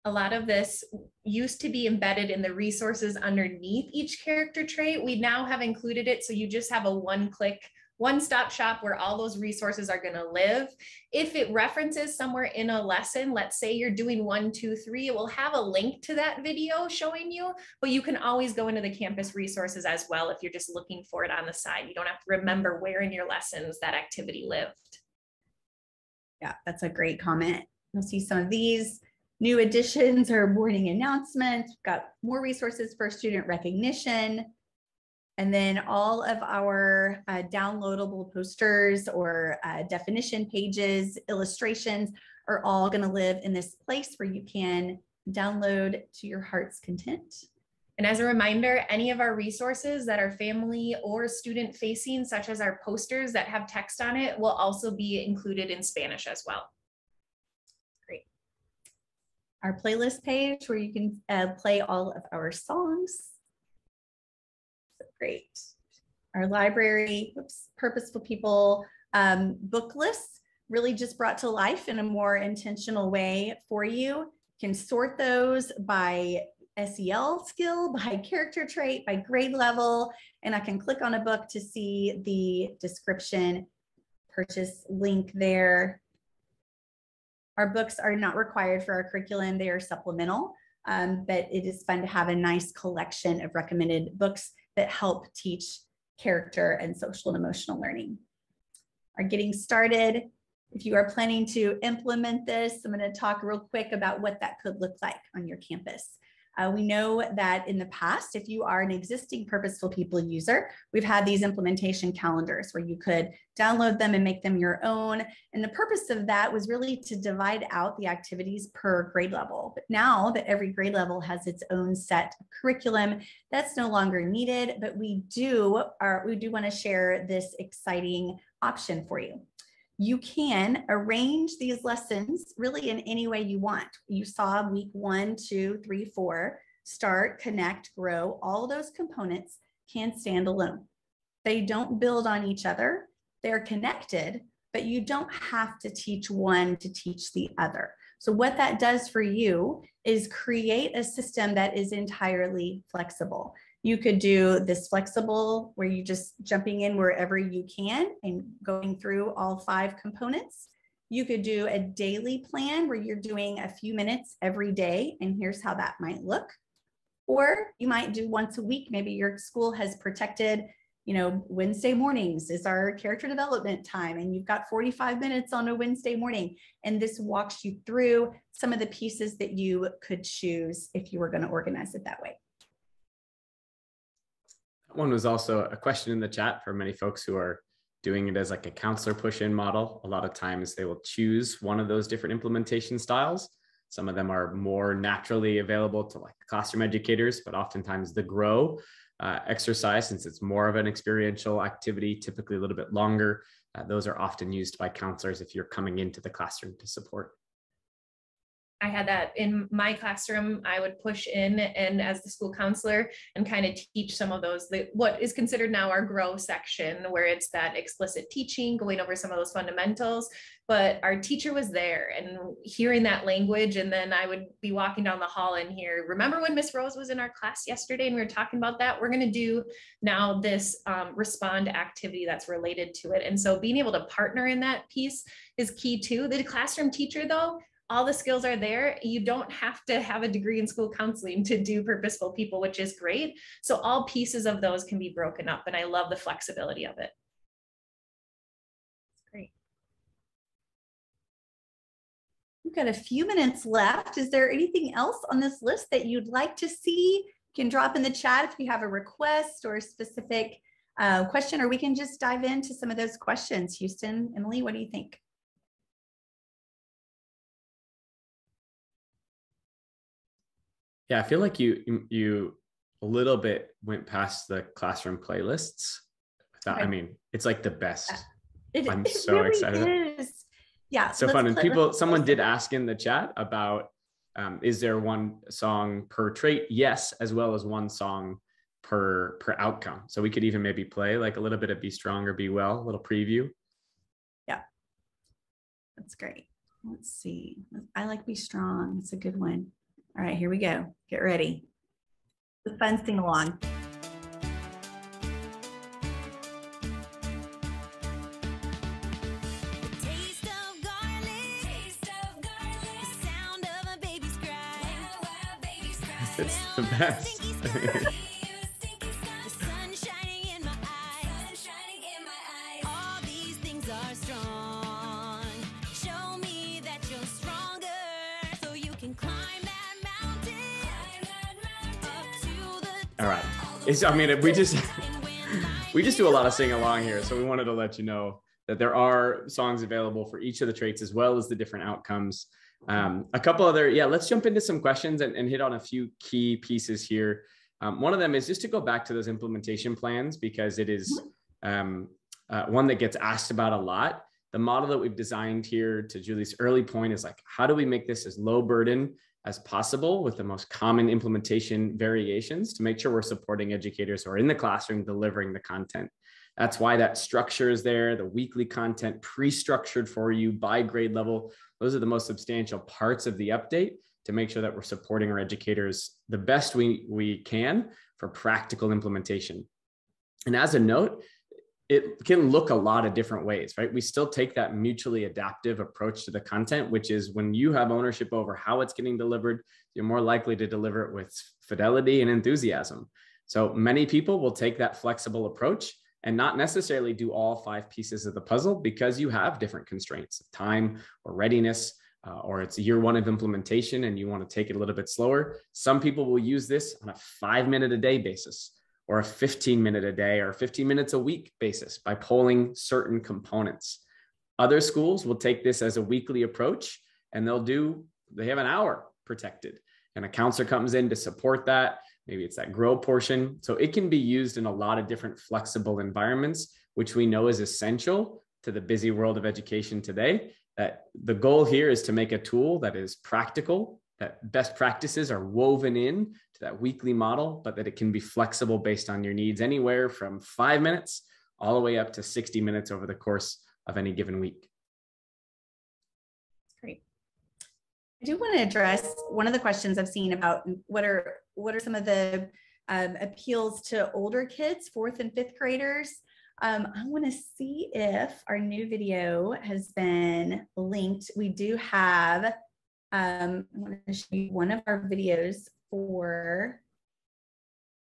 A lot of this used to be embedded in the resources underneath each character trait. We now have included it so you just have a one-click, one-stop shop where all those resources are going to live. If it references somewhere in a lesson, let's say you're doing 1, 2, 3, it will have a link to that video showing you, but you can always go into the campus resources as well if you're just looking for it on the side. You don't have to remember where in your lessons that activity lived. Yeah, that's a great comment. You'll see some of these. New additions or morning announcements. We've got more resources for student recognition. And then all of our downloadable posters or definition pages, illustrations are all going to live in this place where you can download to your heart's content. And as a reminder, any of our resources that are family or student facing, such as our posters that have text on it, will also be included in Spanish as well. Our playlist page where you can play all of our songs. So great. Our library, Purposeful People book lists, really just brought to life in a more intentional way for you. You can sort those by SEL skill, by character trait, by grade level, and I can click on a book to see the description, purchase link there. Our books are not required for our curriculum. They are supplemental, but it is fun to have a nice collection of recommended books that help teach character and social and emotional learning. Are getting started. If you are planning to implement this, I'm going to talk real quick about what that could look like on your campus. We know that in the past, if you are an existing Purposeful People user, we've had these implementation calendars where you could download them and make them your own. And the purpose of that was really to divide out the activities per grade level. But now that every grade level has its own set of curriculum, that's no longer needed, but we do want to share this exciting option for you. You can arrange these lessons really in any way you want. You saw week 1, 2, 3, 4, start, connect, grow. All those components can stand alone. They don't build on each other. They're connected, but you don't have to teach one to teach the other. So what that does for you is create a system that is entirely flexible. You could do this flexible where you just jumping in wherever you can and going through all 5 components. You could do a daily plan where you're doing a few minutes every day, and here's how that might look. Or you might do once a week. Maybe your school has protected, Wednesday mornings is our character development time, and you've got 45 minutes on a Wednesday morning. And this walks you through some of the pieces that you could choose if you were going to organize it that way. One was also a question in the chat for many folks who are doing it as like a counselor push-in model. A lot of times they will choose one of those different implementation styles. Some of them are more naturally available to like classroom educators, but oftentimes the grow exercise, since it's more of an experiential activity, typically a little bit longer, those are often used by counselors if you're coming into the classroom to support. I had that in my classroom. I would push in and as the school counselor and kind of teach some of those, what is considered now our grow section, where it's that explicit teaching, going over some of those fundamentals. But our teacher was there and hearing that language. And then I would be walking down the hall and hear, remember when Miss Rose was in our class yesterday and we were talking about that? We're going to do now this respond activity that's related to it. And so being able to partner in that piece is key too. The classroom teacher though, all the skills are there. You don't have to have a degree in school counseling to do Purposeful People, which is great. So all pieces of those can be broken up. And I love the flexibility of it. Great. We've got a few minutes left. Is there anything else on this list that you'd like to see? You can drop in the chat if you have a request or a specific question, or we can just dive into some of those questions. Houston, Emily, what do you think? Yeah, I feel like you a little bit went past the classroom playlists. Okay. I mean, it's like the best. I'm so really excited. Is. Yeah. So fun. And someone did ask in the chat about, is there one song per trait? Yes, as well as one song per outcome. So we could even maybe play like a little bit of Be Strong or Be Well, a little preview. Yeah. That's great. Let's see. I like Be Strong. It's a good one. All right, here we go. Get ready. The fun sing along. Taste of garlic. The sound of a baby's cry. It's the best. The sun shining in my eyes. All these things are strong. Show me that you're stronger so you can climb that. All right. I mean, we just do a lot of sing along here. So we wanted to let you know that there are songs available for each of the traits as well as the different outcomes. A couple other, let's jump into some questions and hit on a few key pieces here. One of them is just to go back to those implementation plans, because it is one that gets asked about a lot. The model that we've designed here, to Julie's early point, is like, how do we make this as low burden as possible with the most common implementation variations to make sure we're supporting educators who are in the classroom delivering the content. That's why that structure is there, the weekly content pre-structured for you by grade level. Those are the most substantial parts of the update. to make sure that we're supporting our educators the best we can for practical implementation. And as a note, it can look a lot of different ways, right? We still take that mutually adaptive approach to the content, which is when you have ownership over how it's getting delivered, you're more likely to deliver it with fidelity and enthusiasm. So many people will take that flexible approach and not necessarily do all 5 pieces of the puzzle because you have different constraints, time or readiness, or it's year 1 of implementation and you want to take it a little bit slower. Some people will use this on a 5-minute a day basis, or a 15-minute a day or 15 minutes a week basis by polling certain components. Other schools will take this as a weekly approach and they have an hour protected and a counselor comes in to support that. Maybe it's that grow portion. So it can be used in a lot of different flexible environments, which we know is essential to the busy world of education today. That the goal here is to make a tool that is practical, that best practices are woven in to that weekly model, but that it can be flexible based on your needs, anywhere from 5 minutes all the way up to 60 minutes over the course of any given week. Great. I do want to address one of the questions I've seen about what are some of the appeals to older kids, 4th and 5th graders. I want to see if our new video has been linked. We do have, I want to show you one of our videos for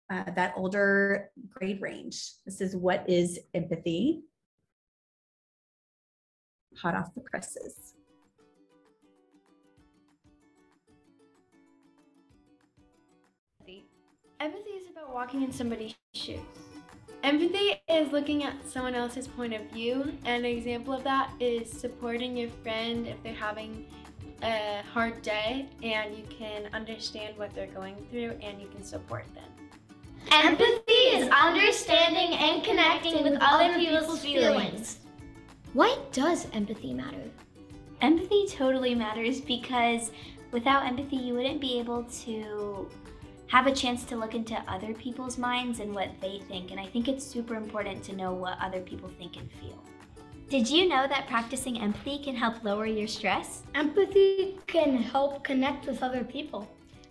that older grade range. This is What is Empathy? Hot off the presses. Empathy is about walking in somebody's shoes. Empathy is looking at someone else's point of view. An example of that is supporting your friend if they're having a hard day, and you can understand what they're going through and you can support them. Empathy is understanding and connecting with other people's feelings. Why does empathy matter? Empathy totally matters because without empathy, you wouldn't be able to have a chance to look into other people's minds and what they think. And I think it's super important to know what other people think and feel. Did you know that practicing empathy can help lower your stress? Empathy can help connect with other people.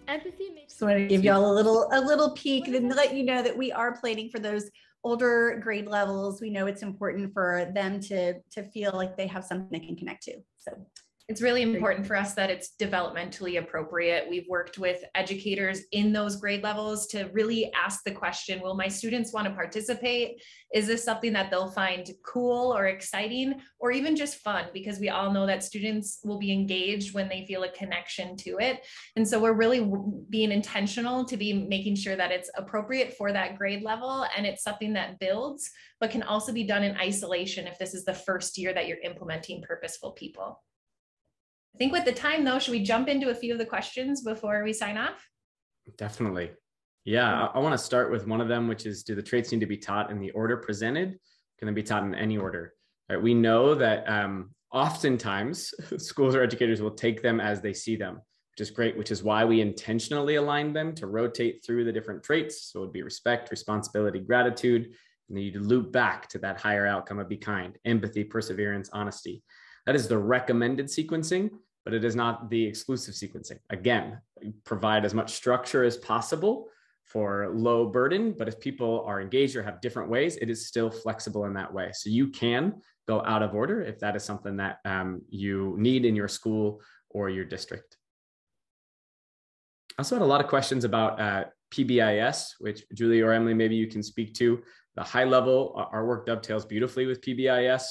Empathy makes. So I want to give y'all a little peek and let you know that we are planning for those older grade levels. We know it's important for them to feel like they have something they can connect to. So it's really important for us that it's developmentally appropriate. We've worked with educators in those grade levels to really ask the question, will my students want to participate? Is this something that they'll find cool or exciting or even just fun? Because we all know that students will be engaged when they feel a connection to it. And so we're really being intentional to be making sure that it's appropriate for that grade level, and it's something that builds, but can also be done in isolation if this is the first year that you're implementing Purposeful People. I think with the time though, should we jump into a few of the questions before we sign off? Definitely. Yeah, I want to start with one of them, which is, do the traits need to be taught in the order presented? Can they be taught in any order? Right? We know that oftentimes schools or educators will take them as they see them, which is great, which is why we intentionally align them to rotate through the different traits. So it would be respect, responsibility, gratitude, and then you loop back to that higher outcome of be kind, empathy, perseverance, honesty. That is the recommended sequencing, but it is not the exclusive sequencing. Again, provide as much structure as possible for low burden, but if people are engaged or have different ways, it is still flexible in that way. So you can go out of order if that is something that you need in your school or your district. I also had a lot of questions about PBIS, which Julie or Emily, maybe you can speak to. The high level, our work dovetails beautifully with PBIS.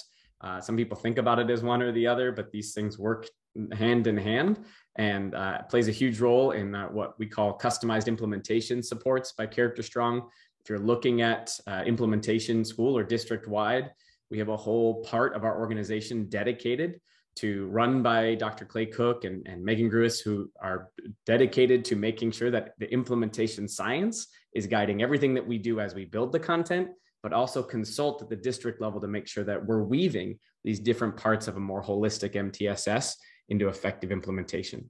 Some people think about it as one or the other, but these things work hand in hand, and plays a huge role in what we call customized implementation supports by CharacterStrong. If you're looking at implementation school or district wide, we have a whole part of our organization dedicated to, run by Dr. Clay Cook and Megan Gruis, who are dedicated to making sure that the implementation science is guiding everything that we do as we build the content, but also consult at the district level to make sure that we're weaving these different parts of a more holistic MTSS into effective implementation.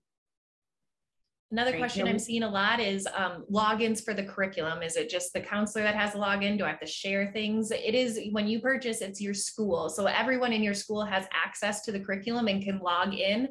Another question I'm seeing a lot is logins for the curriculum. Is it just the counselor that has a login? Do I have to share things? It is, when you purchase, it's your school. So everyone in your school has access to the curriculum and can log in.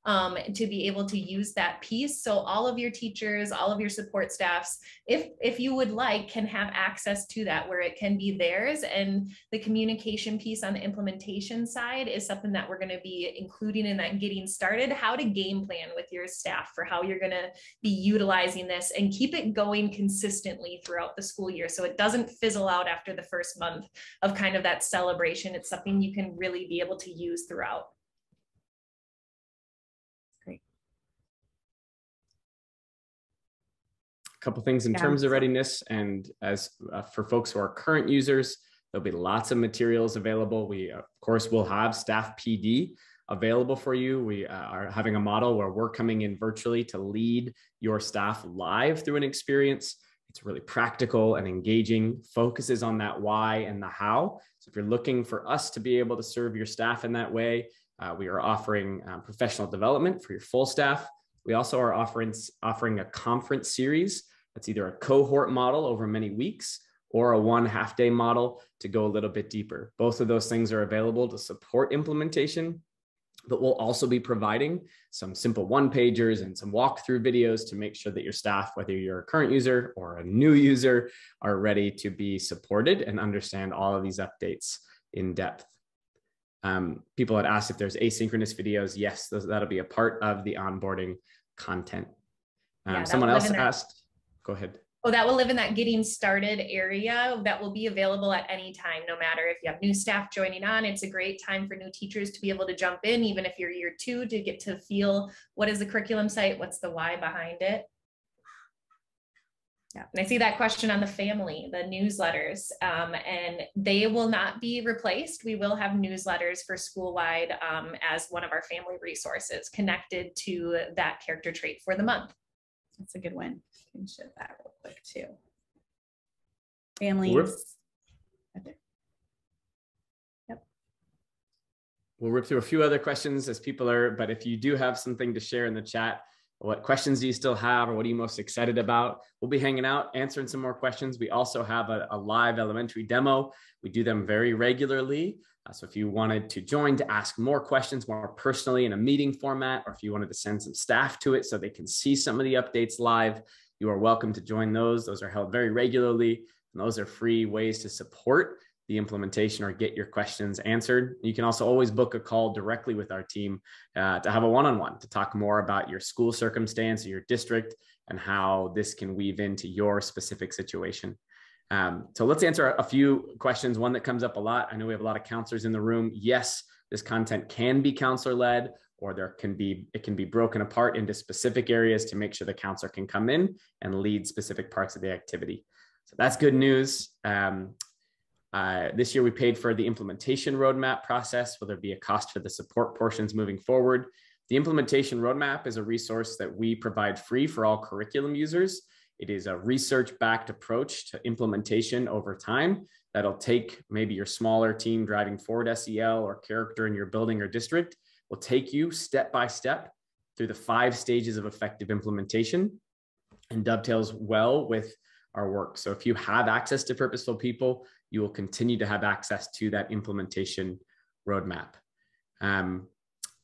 to be able to use that piece. So all of your teachers, all of your support staffs, if you would like, can have access to that where it can be theirs. And the communication piece on the implementation side is something that we're going to be including in that getting started, how to game plan with your staff for how you're going to be utilizing this and keep it going consistently throughout the school year. So it doesn't fizzle out after the first month of kind of that celebration. It's something you can really be able to use throughout. Couple things in terms of readiness, and as for folks who are current users, there'll be lots of materials available. We of course will have staff PD available for you. We are having a model where we're coming in virtually to lead your staff live through an experience. It's really practical and engaging, focuses on that why and the how. So if you're looking for us to be able to serve your staff in that way, we are offering professional development for your full staff. We also are offering a conference series that's either a cohort model over many weeks or a 1 half-day model to go a little bit deeper. Both of those things are available to support implementation, but we'll also be providing some simple one-pagers and some walkthrough videos to make sure that your staff, whether you're a current user or a new user, are ready to be supported and understand all of these updates in depth. People had asked if there's asynchronous videos. Yes, that'll be a part of the onboarding content. Someone else asked, go ahead. Oh, that will live in that getting started area that will be available at any time, no matter if you have new staff joining on. It's a great time for new teachers to be able to jump in, even if you're year 2, to get to feel what is the curriculum site, what's the why behind it. Yeah, and I see that question on the family, the newsletters, and they will not be replaced. We will have newsletters for school-wide as one of our family resources connected to that character trait for the month. That's a good one. You can show that real quick too. Families. Yep. We'll rip through a few other questions as people are, but if you do have something to share in the chat, what questions do you still have, or what are you most excited about? We'll be hanging out, answering some more questions. We also have a live elementary demo. We do them very regularly. So if you wanted to join to ask more questions more personally in a meeting format, or if you wanted to send some staff to it so they can see some of the updates live, you are welcome to join those. Those are held very regularly, and those are free ways to support the implementation or get your questions answered. You can also always book a call directly with our team to have a one-on-one to talk more about your school circumstance, your district, and how this can weave into your specific situation. So let's answer a few questions. One that comes up a lot. I know we have a lot of counselors in the room. Yes, this content can be counselor-led, or it can be broken apart into specific areas to make sure the counselor can come in and lead specific parts of the activity. So that's good news. This year we paid for the implementation roadmap process. Will there be a cost for the support portions moving forward? The implementation roadmap is a resource that we provide free for all curriculum users. It is a research-backed approach to implementation over time that'll take maybe your smaller team driving forward SEL or character in your building or district, will take you step by step through the 5 stages of effective implementation and dovetails well with our work. So if you have access to Purposeful People, you will continue to have access to that implementation roadmap.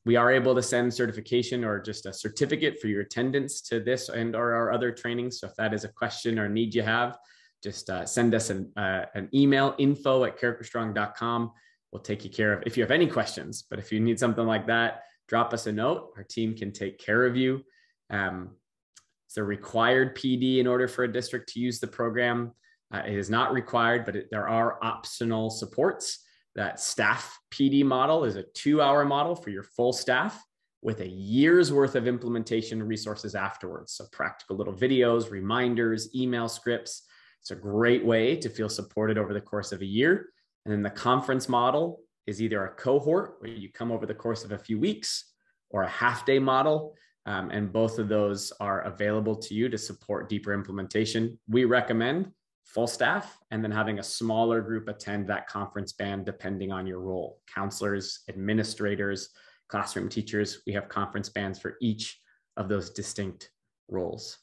We are able to send certification or just a certificate for your attendance to this and or our other trainings. So if that is a question or need you have, just send us an email, info@characterstrong.com. We'll take you care of if you have any questions. But if you need something like that, drop us a note. Our team can take care of you. It's a required PD in order for a district to use the program. It is not required, but there are optional supports. That staff PD model is a 2-hour model for your full staff with a year's worth of implementation resources afterwards. So practical little videos, reminders, email scripts. It's a great way to feel supported over the course of a year. And then the conference model is either a cohort where you come over the course of a few weeks, or a half-day model. And both of those are available to you to support deeper implementation. We recommend full staff and then having a smaller group attend that conference band depending on your role. Counselors, administrators, classroom teachers, we have conference bands for each of those distinct roles.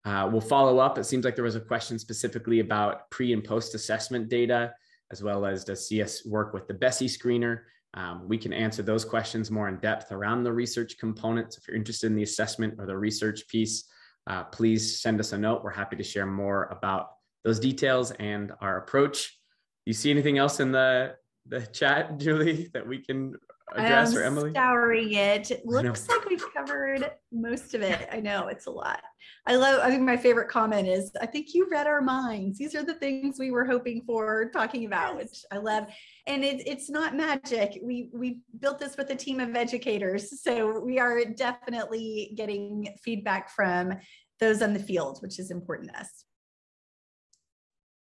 We'll follow up. It seems like there was a question specifically about pre and post assessment data, as well as does CS work with the BESI screener. We can answer those questions more in depth around the research components. If you're interested in the assessment or the research piece, please send us a note. We're happy to share more about those details and our approach. You see anything else in the chat, Julie, that we can address, or Emily? Scouring it. It looks like we've covered most of it. I know it's a lot. I think my favorite comment is, I think you read our minds. These are the things we were hoping for talking about, which I love. And it's not magic. We built this with a team of educators. So we are definitely getting feedback from those on the field, which is important to us.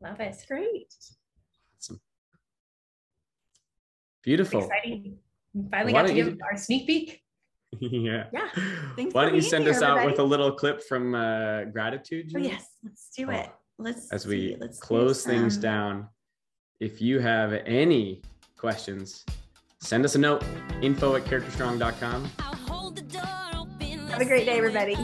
Love it. Great. Awesome. Beautiful. Exciting. We finally got to give our sneak peek. Yeah. Thanks Why for don't you being send here, us out everybody. with a little clip from gratitude, Julie? Oh, yes, let's do it. As we close things down. If you have any questions, send us a note, info@characterstrong.com. I'll hold the door open. Have a great day, everybody.